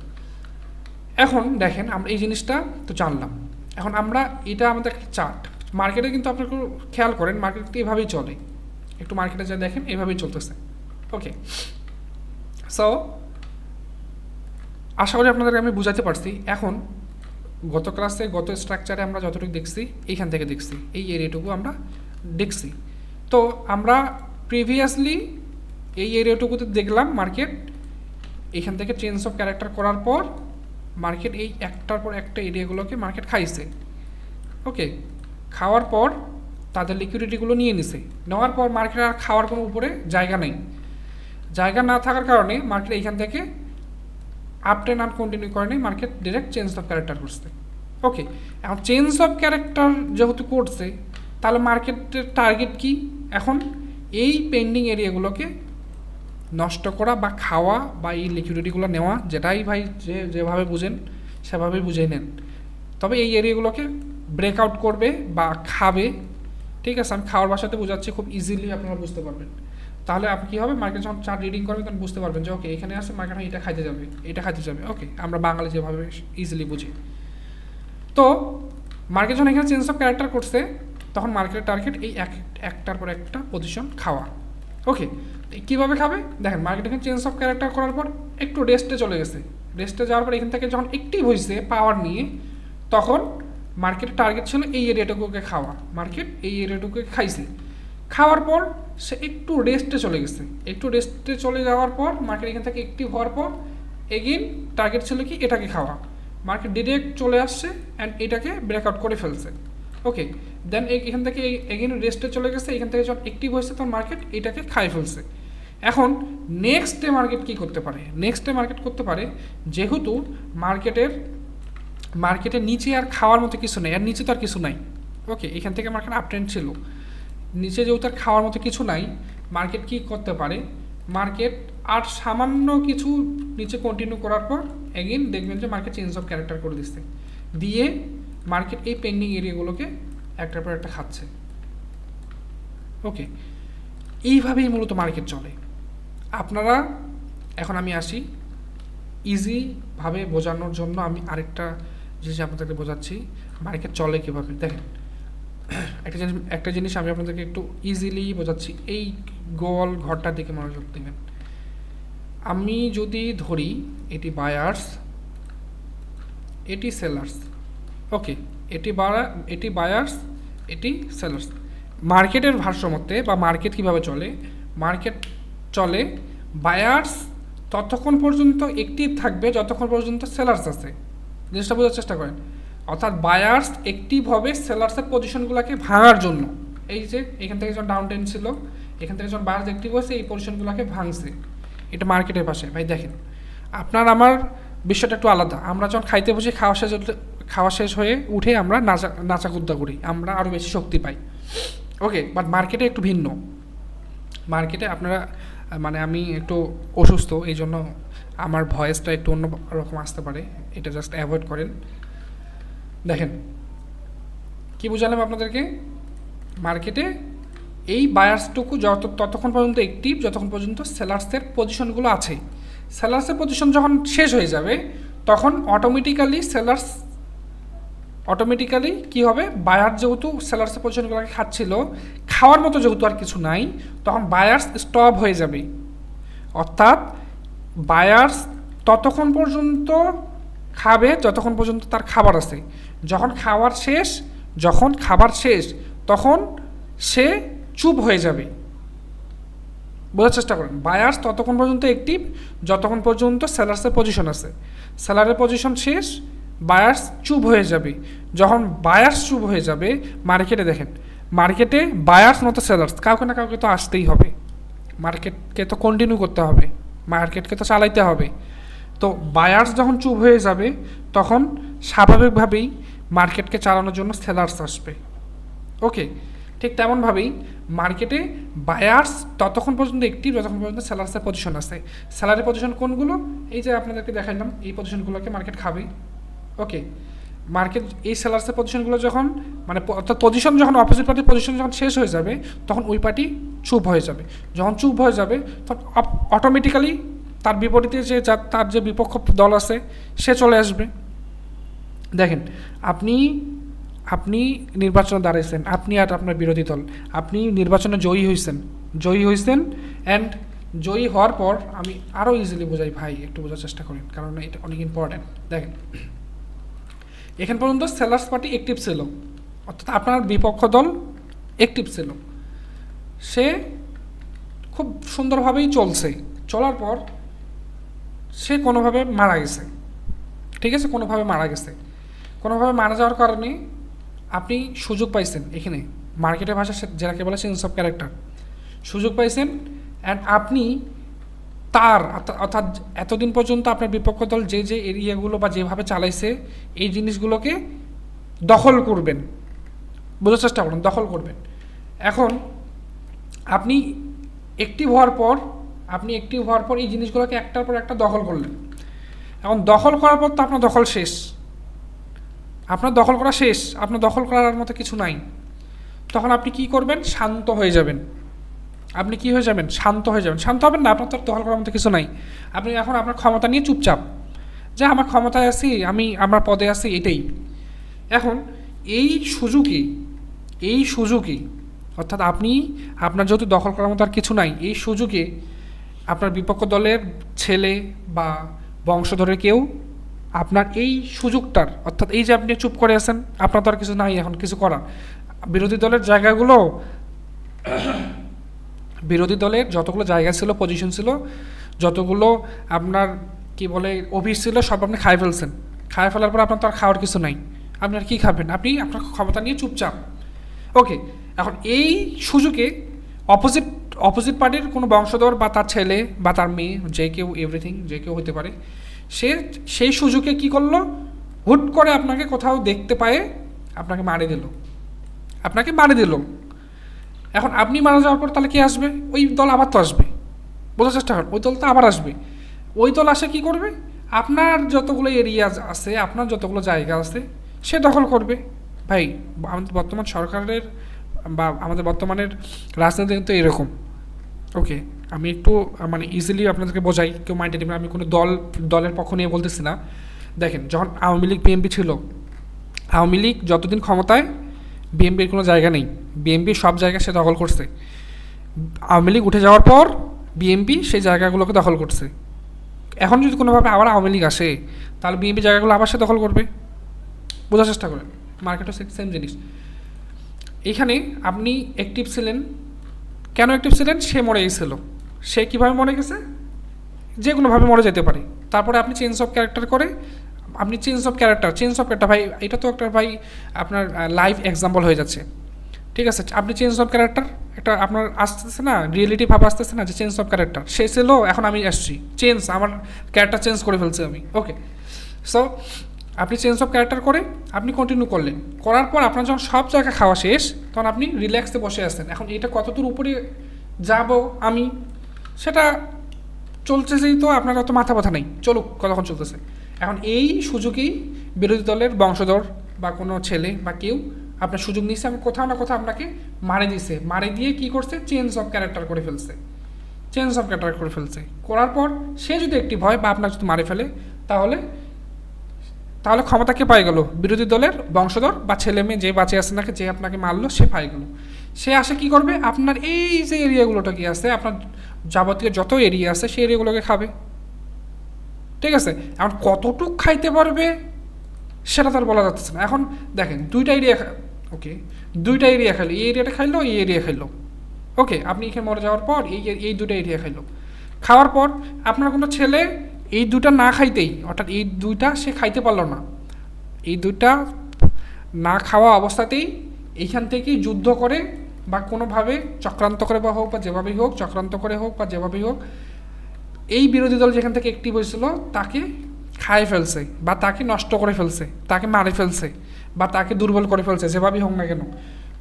এখন দেখেন, আমরা এই জিনিসটা তো জানলাম। এখন আমরা এটা আমাদের একটা চার্ট, মার্কেটে কিন্তু আপনারা খেয়াল করেন মার্কেট কিন্তু এভাবেই চলে, একটু মার্কেটে যা দেখেন এভাবেই চলতেছে। ওকে, সো আশা করি আপনাদেরকে আমি বুঝাতে পারছি। এখন গত ক্লাসে গত স্ট্রাকচারে আমরা যতটুকু দেখছি, এইখান থেকে দেখছি, এই এরিয়াটুকু আমরা দেখছি। তো আমরা প্রিভিয়াসলি এই এরিয়াটুকুতে দেখলাম মার্কেট এখান থেকে চেঞ্জ অফ ক্যারেক্টার করার পর মার্কেট এই একটার পর একটা এরিয়াগুলোকে মার্কেট খাইছে। ওকে, খাওয়ার পর তাদের লিকুইডিটিগুলো নিয়ে নিছে, নেওয়ার পর মার্কেট আর খাওয়ার কোনো উপরে জায়গা নেই, জায়গা না থাকার কারণে মার্কেট এইখান থেকে আপ ট্রেন্ড আর কন্টিনিউ করে নেই, market direct change of character করছে। ওকে, এখন চেঞ্জ অফ ক্যারেক্টার যেহেতু করছে, তাহলে মার্কেটের টার্গেট কি? এখন এই পেন্ডিং এরিয়াগুলোকে নষ্ট করা বা খাওয়া বা এই লিকুইডিটিগুলো নেওয়া, যেটাই ভাই যেভাবে বুঝেন সেভাবেই বুঝে নেন। তবে এই এরিয়াগুলোকে ব্রেকআউট করবে বা খাবে। ঠিক আছে, আমি খাওয়ার ভাষাতে বোঝাচ্ছি, খুব ইজিলি আপনারা বুঝতে পারবেন। তাহলে আপনি কী হবে, মার্কেট যখন চার্ট রিডিং করবেন তখন বুঝতে পারবেন যে ওকে এখানে আসে মার্কেট এটা খাইতে যাবে। ওকে, আমরা বাঙালি যেভাবে ইজিলি বুঝি। তো মার্কেট যখন এখানে চেঞ্জ অফ ক্যারেক্টার করছে, তখন মার্কেটের টার্গেট এই একটার পর একটা পজিশন খাওয়া। ওকে, কীভাবে খাবে দেখেন, মার্কেট এখানে চেঞ্জ অফ ক্যারেক্টার করার পর একটু রেস্টে চলে গেছে, রেস্টে যাওয়ার পর এখান থেকে যখন অ্যাক্টিভ হয়েছে পাওয়ার নিয়ে, তখন মার্কেটের টার্গেট ছিল এই এরিয়াটুকুকে খাওয়া। মার্কেট এই এরিয়াটুকুকে খাইছে, খাওয়ার পর সে একটু রেস্টে চলে যাওয়ার পর মার্কেট এখান থেকে অ্যাক্টিভ হওয়ার পর এগেইন টার্গেট ছিল কি এটাকে খাওয়া। মার্কেট ডিরেক্ট চলে আসছে অ্যান্ড এটাকে ব্রেকআউট করে ফেলছে। ওকে, দেন এখান থেকে এগেইন রেস্টে চলে গেছে, এখান থেকে যখন অ্যাক্টিভ হয়েছে তখন মার্কেট এটাকে খাই ফেলছে। এখন নেক্সট ডে মার্কেট কী করতে পারে? নেক্সট ডে মার্কেট করতে পারে, যেহেতু মার্কেটের নিচে আর খাওয়ার মতো কিছু নেই, আর নিচে তো আর কিছু নাই। ওকে, এখান থেকে মার্কেট আপ ট্রেন্ড ছিল, নিচে যেহেতু আর খাওয়ার মতো কিছু নাই, মার্কেট কি করতে পারে? মার্কেট আর সামান্য কিছু নিচে কন্টিনিউ করার পর এগেইন দেখবেন যে মার্কেট চেঞ্জ অফ ক্যারেক্টার করে দিচ্ছে, দিয়ে মার্কেট এই পেন্ডিং এরিয়াগুলোকে একটার পর একটা খাচ্ছে। ওকে, এইভাবেই মূলত মার্কেট চলে। আপনারা এখন আমি আসি ইজিভাবে বোঝানোর জন্য, আমি আরেকটা জিনিস আপনাদেরকে বোঝাচ্ছি মার্কেট চলে কীভাবে। দেখেন, একটা জিনিস আমি আপনাদেরকে একটু ইজিলি বোঝাচ্ছি, এই গোল ঘরটার দিকে মনোযোগ দেবেন। আমি যদি ধরি এটি বায়ার্স, এটি সেলার্স। ওকে, এটি বায়ার্স, এটি সেলার্স। মার্কেটের ভারসাম্যতে বা মার্কেট কীভাবে চলে? মার্কেট চলে বায়ার্স ততক্ষণ পর্যন্ত অ্যাক্টিভ থাকবে যতক্ষণ পর্যন্ত সেলার্স আছে। জিনিসটা বোঝার চেষ্টা করেন। অর্থাৎ বায়ার্স অ্যাক্টিভ হবে সেলার্সের পজিশনগুলোকে ভাঙার জন্য। এই যে এখান থেকে যখন ডাউন ট্রেন্ড ছিল, এখান থেকে যখন বায়ার্স অ্যাক্টিভ হয়েছে এই পজিশনগুলোকে ভাঙছে। এটা মার্কেটের পাশে। ভাই দেখেন, আপনার আমার বিষয়টা একটু আলাদা। আমরা যখন খাইতে বসে খাওয়া শেষ হয়ে উঠে আমরা নাচাকুদ্দা করি, আমরা আরও বেশি শক্তি পাই। ওকে, বাট মার্কেটে একটু ভিন্ন। মার্কেটে আপনারা মানে আমি একটু অসুস্থ, এই জন্য আমার ভয়েসটা একটু অন্য রকম আসতে পারে, এটা জাস্ট অ্যাভয়েড করেন। দেখেন কি বুঝালাম আপনাদেরকে, মার্কেটে এই বায়ার্সটুকু ততক্ষণ পর্যন্ত অ্যাক্টিভ যতক্ষণ পর্যন্ত সেলার্সের পজিশনগুলো আছে। সেলার্সের পজিশন যখন শেষ হয়ে যাবে তখন অটোমেটিক্যালি কী হবে, বায়ার যেহেতু সেলার্সের পজিশনগুলোকে খাচ্ছিল, খাওয়ার মতো যেহেতু আর কিছু নাই, তখন বায়ার্স স্টপ হয়ে যাবে। অর্থাৎ বায়ার্স ততক্ষণ পর্যন্ত খাবে যতক্ষণ পর্যন্ত তার খাবার আছে। যখন খাবার শেষ তখন সে চুপ হয়ে যাবে। বোঝার চেষ্টা করেন, বায়ার্স ততক্ষণ পর্যন্ত অ্যাক্টিভ যতক্ষণ পর্যন্ত সেলার্সের পজিশন আছে। সেলারের পজিশন শেষ, বায়ার্স চুপ হয়ে যাবে। যখন বায়ার্স চুপ হয়ে যাবে, মার্কেটে দেখেন, মার্কেটে বায়ার্স মতো সেলার্স কাউকে না কাউকে তো আসতেই হবে, মার্কেটকে তো কন্টিনিউ করতে হবে, মার্কেটকে তো চালাইতে হবে। তো বায়ার্স যখন চুপ হয়ে যাবে তখন স্বাভাবিকভাবেই মার্কেটকে চালানোর জন্য সেলার্স আসবে। ওকে, ঠিক তেমনভাবেই মার্কেটে বায়ার্স ততক্ষণ পর্যন্ত অ্যাক্টিভ যতক্ষণ পর্যন্ত সেলার্সের পজিশন আছে। সেলারের পজিশন কোনগুলো, এই যে আপনাদেরকে দেখাইলাম, এই পজিশনগুলোকে মার্কেট খাবে। ওকে, মার্কেট এই সেলার্সের পজিশনগুলো যখন মানে অর্থাৎ পজিশন যখন অপোজিট পার্টির পজিশন যখন শেষ হয়ে যাবে তখন ওই পার্টি চুপ হয়ে যাবে। যখন চুপ হয়ে যাবে তখন অটোমেটিক্যালি তার বিপরীতে তার যে বিপক্ষ দল আছে সে চলে আসবে। দেখেন, আপনি নির্বাচনে দাঁড়িয়েছেন, আপনি আর আপনার বিরোধী দল, আপনি নির্বাচনে জয়ী হয়েছেন অ্যান্ড জয়ী হওয়ার পর আমি আরও ইজিলি বোঝাই ভাই, একটু বোঝার চেষ্টা করেন, কারণ এটা অনেক ইম্পর্ট্যান্ট। দেখেন, এখান পর্যন্ত সেলার্স পার্টি অ্যাক্টিভ ছিল, অর্থাৎ আপনার বিপক্ষ দল অ্যাক্টিভ ছিল, সে খুব সুন্দরভাবেই চলার পর সে কোনোভাবে মারা গেছে। ঠিক আছে, কোনোভাবে মারা যাওয়ার কারণে আপনি সুযোগ পাইছেন, এখানে মার্কেটের ভাষা যেটাকে বলে চেঞ্জ অফ ক্যারেক্টার, সুযোগ পাইছেন অ্যান্ড আপনি অর্থাৎ এতদিন পর্যন্ত আপনার বিপক্ষ দল যে এরিয়াগুলো বা যেভাবে চালাইছে এই জিনিসগুলোকে দখল করবেন। বোঝার চেষ্টা করুন, দখল করবেন। এখন আপনি অ্যাক্টিভ হওয়ার পর এই জিনিসগুলোকে একটার পর একটা দখল করলেন। এখন দখল করার পর তো আপনার দখল শেষ, আপনার দখল করা শেষ, আপনার দখল করার মতো কিছু নাই। তখন আপনি কি করবেন, শান্ত হয়ে যাবেন। শান্ত হবেন না, আপনার তো দখল করার মতো কিছু নাই। আপনি এখন আপনার ক্ষমতা নিয়ে চুপচাপ, যে আমার ক্ষমতায় আছি, আমার পদে আছি, এটাই। এখন এই সুযোগে অর্থাৎ আপনার যেহেতু দখল করার মতো আর কিছু নাই, এই সুযোগে আপনার বিপক্ষ দলের ছেলে বা বংশধরের কেউ আপনার এই সুযোগটার, অর্থাৎ এই যে আপনি চুপ করে আছেন, আপনার তো আর কিছু নাই এখন কিছু করার, বিরোধী দলের যতগুলো জায়গা ছিল, পজিশন ছিল, যতগুলো আপনার কি বলে অফিস ছিল, সব আপনি খাই ফেলার পর আপনার তো আর খাওয়ার কিছু নাই, আপনি আর কী খাবেন, আপনি আপনার ক্ষমতা নিয়ে চুপচাপ। ওকে, এখন এই সুযোগে অপোজিট পার্টির কোনো বংশধর বা তার ছেলে বা তার মেয়ে, যে কেউ হতে পারে, সেই সুযোগে কি করলো, হুট করে আপনাকে কোথাও দেখতে পায়ে আপনাকে মারে দিল। এখন আপনি মারা যাওয়ার পর তাহলে কে আসবে, ওই দল আবার তো আসবে। বোঝার চেষ্টা করেন, ওই দল তো আবার আসবে। ওই দল আসে কি করবে, আপনার যতগুলো এরিয়া আছে, আপনার যতগুলো জায়গা আছে সে দখল করবে। ভাই, আমাদের বর্তমান সরকারের বা আমাদের বর্তমানের রাজনীতি কিন্তু এরকম। ওকে, আমি একটু মানে ইজিলি আপনাদেরকে বোঝাই, কেউ মাইন্ডে নেবেন, আমি কোনো দলের পক্ষ নিয়ে বলতেছি না। দেখেন, যখন আওয়ামী লীগ বিএনপি ছিল, আওয়ামী লীগ যতদিন ক্ষমতায়, বিএনপির কোনো জায়গা নেই, বিএনপি সব জায়গা সে দখল করছে। আওয়ামী লীগ উঠে যাওয়ার পর বিএনপি সেই জায়গাগুলোকে দখল করছে। এখন যদি কোনোভাবে আবার আওয়ামী লীগ আসে তাহলে বিএনপি জায়গাগুলো আবার সে দখল করবে। বোঝার চেষ্টা করেন, মার্কেটও সেম জিনিস। এইখানে আপনি অ্যাক্টিভ ছিলেন, কেন অ্যাক্টিভ ছিলেন, সে মরে গেছিল। সে কীভাবে মরে গেছে, যে কোনোভাবে মরে যেতে পারে। তারপরে আপনি চেঞ্জ অফ ক্যারেক্টার করে আপনি চেঞ্জ অফ ক্যারেক্টার ভাই এটা তো একটা ভাই আপনার লাইভ এক্সাম্পল হয়ে যাচ্ছে, ঠিক আছে। আপনি চেঞ্জ অফ ক্যারেক্টার একটা আপনার আসতেছে না, রিয়েলিটি ভাব আসতেছে না যে চেঞ্জ অফ ক্যারেক্টার, সে ছিল এখন আমি আসছি, চেঞ্জ আমার ক্যারেক্টার চেঞ্জ করে ফেলছি আমি। ওকে, সো আপনি চেঞ্জ অফ ক্যারেক্টার করে আপনি কন্টিনিউ করলেন, করার পর আপনার যখন সব জায়গা খাওয়া শেষ তখন আপনি রিল্যাক্সে বসে আসছেন। এখন এটা কতদূর উপরে যাব আমি সেটা চলতেছেই, তো আপনার অত মাথা ব্যথা নেই, চলুক কতক্ষণ চলতেছে। এখন এই সুযোগেই বিরোধী দলের বংশধর বা কোনো ছেলে বা কেউ আপনার সুযোগ নিচ্ছে, আমি কোথাও না কোথাও আপনাকে মারে দিছে, মারে দিয়ে কী করছে, চেঞ্জ অফ ক্যারেক্টার করে ফেলছে, করার পর সে যদি অ্যাক্টিভ হয় বা আপনার যদি মারে ফেলে তাহলে তাহলে ক্ষমতা কে পাই গেল, বিরোধী দলের বংশধর বা ছেলে মেয়ে যে বাঁচে আছে নাকি, যে আপনাকে মারলো সে পাই গেল। সে আসে কি করবে, আপনার এই যে এরিয়াগুলোটা কি আছে, আপনার যাবতীয় যত এরিয়া আছে সেই এরিয়াগুলোকে খাবে, ঠিক আছে। এখন কতটুক খাইতে পারবে সেটা তার বলা যাচ্ছে না। এখন দেখেন দুইটা এরিয়া খাইলো, এই এরিয়াটা খাইলো, এই এরিয়া খাইলো, ওকে। আপনি এখানে মরে যাওয়ার পর এই দুটো এরিয়া খাইলো, খাওয়ার পর আপনার কোনো ছেলে এই দুটা না খাইতেই, অর্থাৎ এই দুইটা সে খাইতে পারলো না, এই দুইটা না খাওয়া অবস্থাতেই এইখান থেকেই যুদ্ধ করে বা কোনোভাবে চক্রান্ত করে বা হোক বা যেভাবেই হোক, চক্রান্ত করে হোক বা যেভাবেই হোক, এই বিরোধী দল যেখান থেকে অ্যাক্টিভ হয়েছিল তাকে খায় ফেলছে বা তাকে নষ্ট করে ফেলছে, তাকে মারে ফেলছে বা তাকে দুর্বল করে ফেলছে, যেভাবেই হোক না কেন।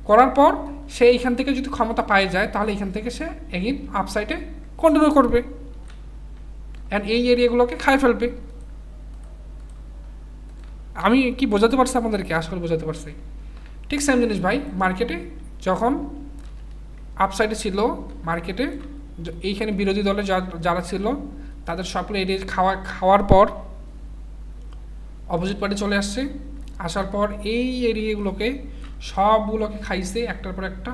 করার পর সে এইখান থেকে যদি ক্ষমতা পায়ে যায় তাহলে এখান থেকে সে এগেইন আপসাইডে কন্টিনিউ করবে অ্যান্ড এই এরিয়াগুলোকে খায় ফেলবে। আমি কি বোঝাতে পারছি আপনাদেরকে? আসলে বোঝাতে পারছি। ঠিক সেম জিনিস ভাই মার্কেটে যখন আপসাইডে ছিল, মার্কেটে এইখানে বিরোধী দলে যারা ছিল তাদের সবগুলো এরিয়া খাওয়ার পর অপোজিট পার্টি চলে আসছে, আসার পর এই এরিয়াগুলোকে সবগুলোকে খাইছে একটার পর একটা।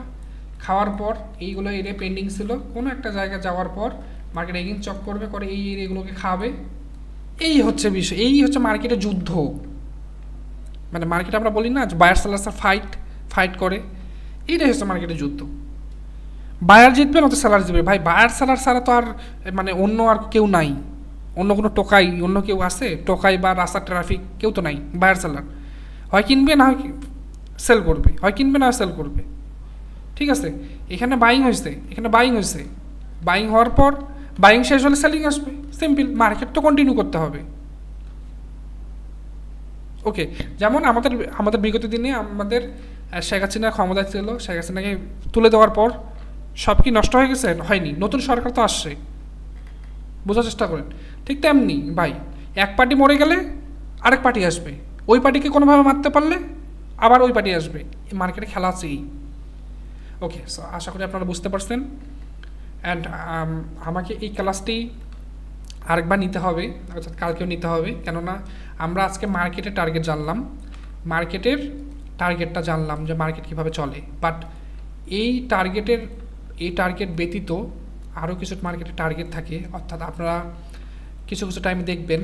খাওয়ার পর এইগুলো এরিয়া পেন্ডিং ছিল, কোনো একটা জায়গায় যাওয়ার পর মার্কেট এগেইন চক করবে, করে এই এরিয়াগুলোকে খাবে। এই হচ্ছে বিষয়, এই হচ্ছে মার্কেটের যুদ্ধ। মানে মার্কেটে আমরা বলি না বায়ার সেলার্স ফাইট করে, এইটাই হচ্ছে মার্কেটের যুদ্ধ। বায়ার জিতবে না তো সেলার জিতবে ভাই, বায়ার সেলার ছাড়া তো আর মানে অন্য আর কেউ নাই, অন্য কোনো টোকাই অন্য কেউ আছে, টোকাই বা রাস্তার ট্রাফিক কেউ তো নাই। বায়ার সেলার হয় কিনবে না হয় সেল করবে, হয় কিনবে না হয় সেল করবে, ঠিক আছে। এখানে বাইং হয়েছে, বাইং হওয়ার পর বাইং শেষ হলে সেলিং আসবে, সিম্পল। মার্কেট তো কন্টিনিউ করতে হবে, ওকে। যেমন আমাদের বিগত দিনে আমাদের শেখ হাসিনা ক্ষমতায় ছিল, শেখ হাসিনাকে তুলে দেওয়ার পর সব কি নষ্ট হয়ে গেছে? হয়নি, নতুন সরকার তো আসছে, বোঝার চেষ্টা করেন। ঠিক তেমনি ভাই এক পার্টি মরে গেলে আরেক পার্টি আসবে, ওই পার্টিকে কোনোভাবে মারতে পারলে আবার ওই পার্টি আসবে, মার্কেটে খেলা আছেই, ওকে। সো আশা করি আপনারা বুঝতে পারছেন। অ্যান্ড আমাকে এই ক্লাসটি আরেকবার নিতে হবে, অর্থাৎ কালকেও নিতে হবে, কেননা আমরা আজকে মার্কেটের টার্গেট জানলাম, টার্গেটটা জানলাম যে মার্কেট কীভাবে চলে। বাট এই টার্গেট ব্যতীত আরও কিছু মার্কেটের টার্গেট থাকে, অর্থাৎ আপনারা কিছু টাইমে দেখবেন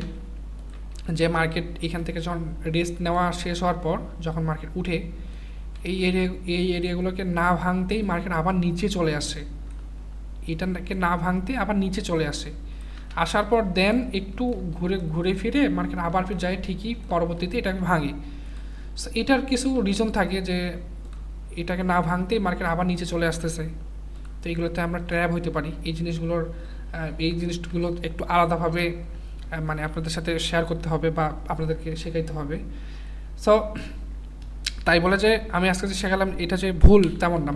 যে মার্কেট এখান থেকে যখন রেস্ট নেওয়া শেষ হওয়ার পর যখন মার্কেট উঠে এই এরিয়াগুলোকে না ভাঙতেই মার্কেট আবার নিচে চলে আসে, এটাকে না ভাঙতে আবার নিচে চলে আসে, আসার পর দেন একটু ঘুরে ফিরে মার্কেট আবার ফিরে যায়, ঠিকই পরবর্তীতে এটাকে ভাঙে। সো এটার কিছু রিজন থাকে যে এটাকে না ভাঙতেই মার্কেট আবার নিচে চলে আসতেছে, তো এইগুলোতে আমরা ট্র্যাপ হইতে পারি। এই জিনিসগুলো একটু আলাদাভাবে মানে আপনাদের সাথে শেয়ার করতে হবে বা আপনাদেরকে শেখাইতে হবে। সো তাই বলে যে আমি আজকে যে শেখালাম এটা যে ভুল তেমন না,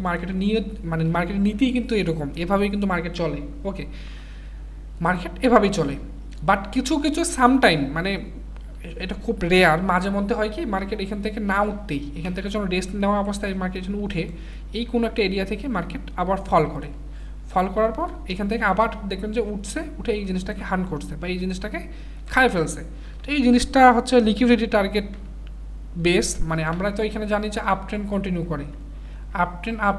মার্কেটের নীতিই কিন্তু এরকম, এভাবেই কিন্তু মার্কেট চলে, ওকে। মার্কেট এভাবেই চলে, বাট কিছু সামটাইম মানে এটা খুব রেয়ার, মাঝে মধ্যে হয় কি মার্কেট এখান থেকে না উঠতেই, এখান থেকে যখন রেস্ট নেওয়া অবস্থায় মার্কেট যখন উঠে এই কোনো একটা এরিয়া থেকে মার্কেট আবার ফল করার পর এখান থেকে আবার দেখবেন যে উঠে এই জিনিসটাকে হার্ন করছে বা এই জিনিসটাকে খায় ফেলছে। তো এই জিনিসটা হচ্ছে লিকুইডিটি টার্গেট বেস, মানে আমরা তো এখানে জানি যে আপ ট্রেন্ড কন্টিনিউ করে, আপ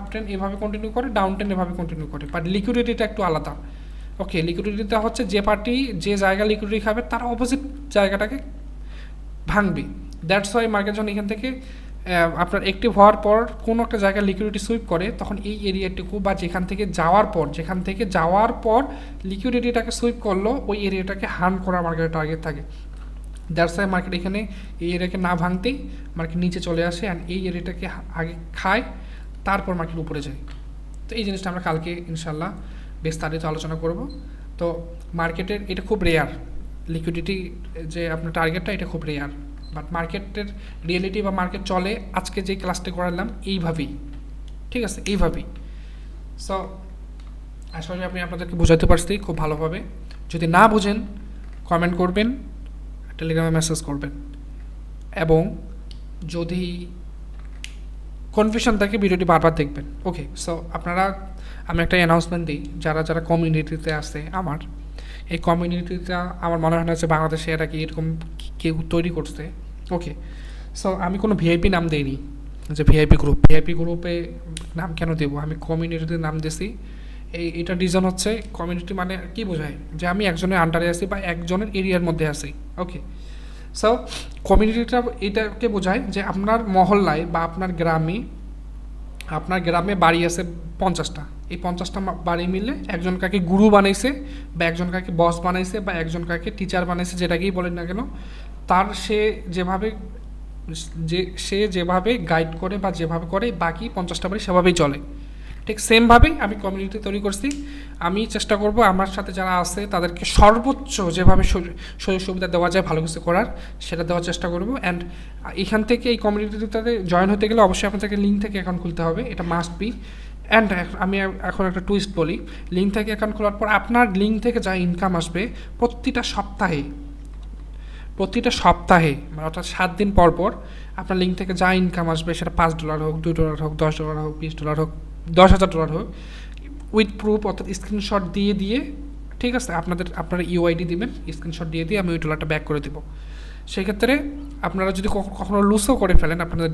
ট্রেন্ড এভাবে কন্টিনিউ করে, ডাউন ট্রেন্ড এভাবে কন্টিনিউ করে, বাট লিকুইডিটিটা একটু আলাদা, ওকে। লিকুইডিটিটা হচ্ছে যে পার্টি যে জায়গা লিকুইডিটি খাবে তার অপোজিট জায়গাটাকে ভাঙবে। দ্যাটস ওয়াই মার্কেট যখন এখান থেকে আপনার অ্যাক্টিভ হওয়ার পর কোনো একটা জায়গায় লিকুইডিটি সুইপ করে, তখন এই এরিয়াটুকু বা যেখান থেকে যাওয়ার পর লিকুইডিটিটাকে সুইপ করলো, ওই এরিয়াটাকে হার্ন করা মার্কেটের টার্গেট থাকে। দ্যাটস ওয়াই মার্কেট এখানে এই এরিয়াকে না ভাঙতেই মার্কেট নিচে চলে আসে অ্যান্ড এই এরিয়াটাকে আগে খায়, তারপর মার্কেট উপরে যায়। তো এই জিনিসটা আমরা কালকে ইনশাল্লাহ বিস্তারিত আলোচনা করব। তো মার্কেটের এটা খুব রেয়ার, লিকুইডিটি যে আপনার টার্গেটটা এটা খুব রেয়ার, বাট মার্কেটের রিয়েলিটি বা মার্কেট চলে আজকে যে ক্লাসটি করালাম এইভাবেই, ঠিক আছে, এইভাবেই। সো আশা করি আমি আপনাদেরকে বোঝাতে পারছি খুব ভালোভাবে। যদি না বুঝেন কমেন্ট করবেন, টেলিগ্রামে মেসেজ করবেন, এবং যদি কনফিউশন থাকে ভিডিওটি বারবার দেখবেন। ওকে, সো আপনারা, আমি একটা অ্যানাউন্সমেন্ট দিই, যারা যারা কমিউনিটিতে আছে, আমার এই কমিউনিটিটা আমার মনে হয় না যে বাংলাদেশে এটা কি এরকম কেউ তৈরি করছে। ওকে, সো আমি কোনো ভিআইপি নাম দিইনি যে ভিআইপি গ্রুপে নাম কেন দেবো, আমি কমিউনিটিতে নাম দিয়েছি। এটা রিজন হচ্ছে, কমিউনিটি মানে কি বোঝায়, যে আমি একজনের আন্ডারে আছি বা একজনের এরিয়ার মধ্যে আছি। ওকে, সো কমিউনিটিটা এটাকে বোঝায় যে আপনার মহল্লায় বা আপনার গ্রামে বাড়ি আছে 50টা, এই 50টা বাড়ি মিলে একজন কাকে গুরু বানাইছে বা একজন কাকে বস বানাইছে বা একজন কাকে টিচার বানাইছে, যেটাকেই বলেন না কেন, তার সে যেভাবে গাইড করে বা যেভাবে করে বাকি 50টা বাড়ি সেভাবেই চলে। ঠিক সেমভাবেই আমি কমিউনিটি তৈরি করছি। আমি চেষ্টা করব আমার সাথে যারা আছে তাদেরকে সর্বোচ্চ যেভাবে সুযোগ সুবিধা দেওয়া যায় ভালো কিছু করার, সেটা দেওয়ার চেষ্টা করব। অ্যান্ড এখান থেকে এই কমিউনিটিটাতে জয়েন হতে গেলে অবশ্যই আপনাদেরকে লিঙ্ক থেকে অ্যাকাউন্ট খুলতে হবে, এটা মাস্ট বি। অ্যান্ড আমি এখন একটা টুইস্ট বলি, লিঙ্ক থেকে অ্যাকাউন্ট খোলার পর আপনার লিঙ্ক থেকে যা ইনকাম আসবে প্রতিটা সপ্তাহে মানে অর্থাৎ 7 দিন পর পর আপনার লিঙ্ক থেকে যা ইনকাম আসবে, সেটা $5 হোক, $2 হোক, $10 হোক, $20 হোক, $10,000 হোক, উইথ প্রুফ অর্থাৎ স্ক্রিনশট দিয়ে, ঠিক আছে, আপনারা ইউআইডি দিবেন, স্ক্রিনশট দিয়ে আমি ওই ডলারটা ব্যাক করে দেবো। সেক্ষেত্রে আপনারা যদি কখনো লুজও করে ফেলেন আপনার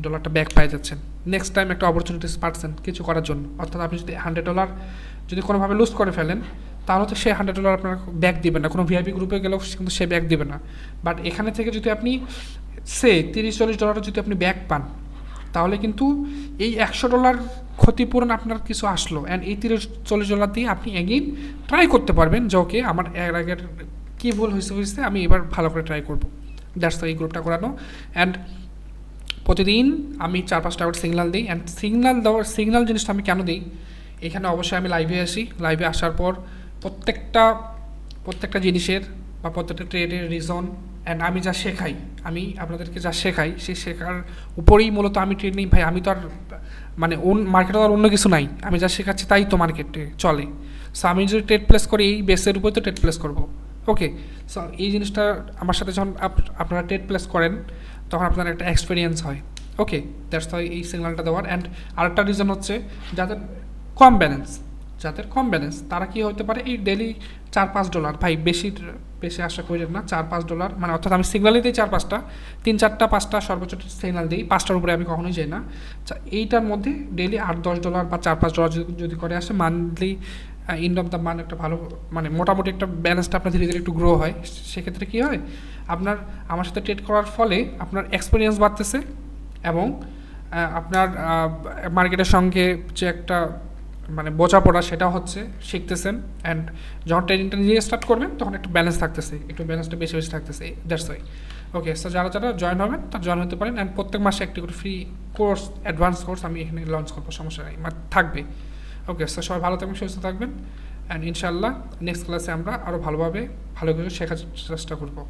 ডলারটা ব্যাক পেয়ে যাচ্ছেন। নেক্সট টাইম একটা অপরচুনিটিস পাচ্ছেন কিছু করার জন্য। অর্থাৎ আপনি যদি $100 যদি কোনোভাবে লুজ করে ফেলেন, তাহলে তো সে $100 আপনার ব্যাক দিবেন না, কোনো ভিআইপি গ্রুপে গেলেও কিন্তু সে ব্যাক দিবে না। বাট এখানে থেকে যদি আপনি $30-40 যদি আপনি ব্যাক পান, তাহলে কিন্তু এই $100 ক্ষতিপূরণ আপনার কিছু আসলো, অ্যান্ড এই $30-40 দিয়ে আপনি এগেইন ট্রাই করতে পারবেন যে ওকে আমার এর আগের কী ভুল হয়েছে আমি এবার ভালো করে ট্রাই করবো। দ্যাটস এই গ্রুপটা করানো। অ্যান্ড প্রতিদিন আমি 4-5টা আবার সিগন্যাল দিই। অ্যান্ড সিগন্যাল জিনিসটা আমি কেন দিই, এখানে অবশ্যই আমি লাইভে আসি, লাইভে আসার পর প্রত্যেকটা জিনিসের বা প্রত্যেকটা ট্রেডের রিজন অ্যান্ড আমি যা শেখাই, আমি আপনাদেরকে যা শেখাই সেই শেখার উপরেই মূলত আমি ট্রেড নিই। ভাই আমি তো আর মানে মার্কেটে আর অন্য কিছু নাই, আমি যা শেখাচ্ছি তাই তো মার্কেটে চলে। সো আমি যদি ট্রেড প্লেস করি এই বেসের উপরে তো ট্রেড প্লেস করবো। ওকে, সো এই জিনিসটা আমার সাথে যখন আপনারা ট্রেড প্লেস করেন তখন আপনার একটা এক্সপিরিয়েন্স হয়। ওকে, দ্যাটস ওয়াই এই সিগন্যালটা দেওয়ার। অ্যান্ড আরেকটা রিজন হচ্ছে যাদের কম ব্যালেন্স তারা কি হতে পারে, এই ডেলি $4-5, ভাই বেশি আশা করেন না, $4-5 মানে অর্থাৎ আমি সিগন্যালই দিই 4-5টা, 3-4টা-5টা সর্বোচ্চ সিগন্যাল দিই, 5টার উপরে আমি কখনোই যাই না। এইটার মধ্যে ডেলি $8-10 বা $4-5 যদি করে আসে, monthly end of the month একটা ভালো মানে মোটামুটি একটা ব্যালেন্সটা আপনার ধীরে ধীরে একটু গ্রো হয়। সেক্ষেত্রে কী হয়, আপনার আমার সাথে ট্রেড করার ফলে আপনার এক্সপিরিয়েন্স বাড়তেছে এবং আপনার মার্কেটের সঙ্গে যে একটা মানে বোঝাপড়া সেটা হচ্ছে শিখতেছেন। অ্যান্ড যখন ট্রেডিংটা নিজে স্টার্ট করবেন তখন একটু ব্যালেন্স থাকতেছে, একটু ব্যালেন্সটা বেশি থাকতেছে। That's why. ওকে, সো যারা জয়েন হবেন তারা জয়েন হতে পারেন। অ্যান্ড প্রত্যেক মাসে একটি করে ফ্রি কোর্স, অ্যাডভান্স কোর্স আমি এখানে লঞ্চ করবো, সমস্যা নেই, থাকবে। ওকে, সো সবাই ভালো থাকবেন, সুস্থ থাকবেন। অ্যান্ড ইনশাআল্লাহ নেক্সট ক্লাসে আমরা আরও ভালো কিছু শেখার চেষ্টা করবো।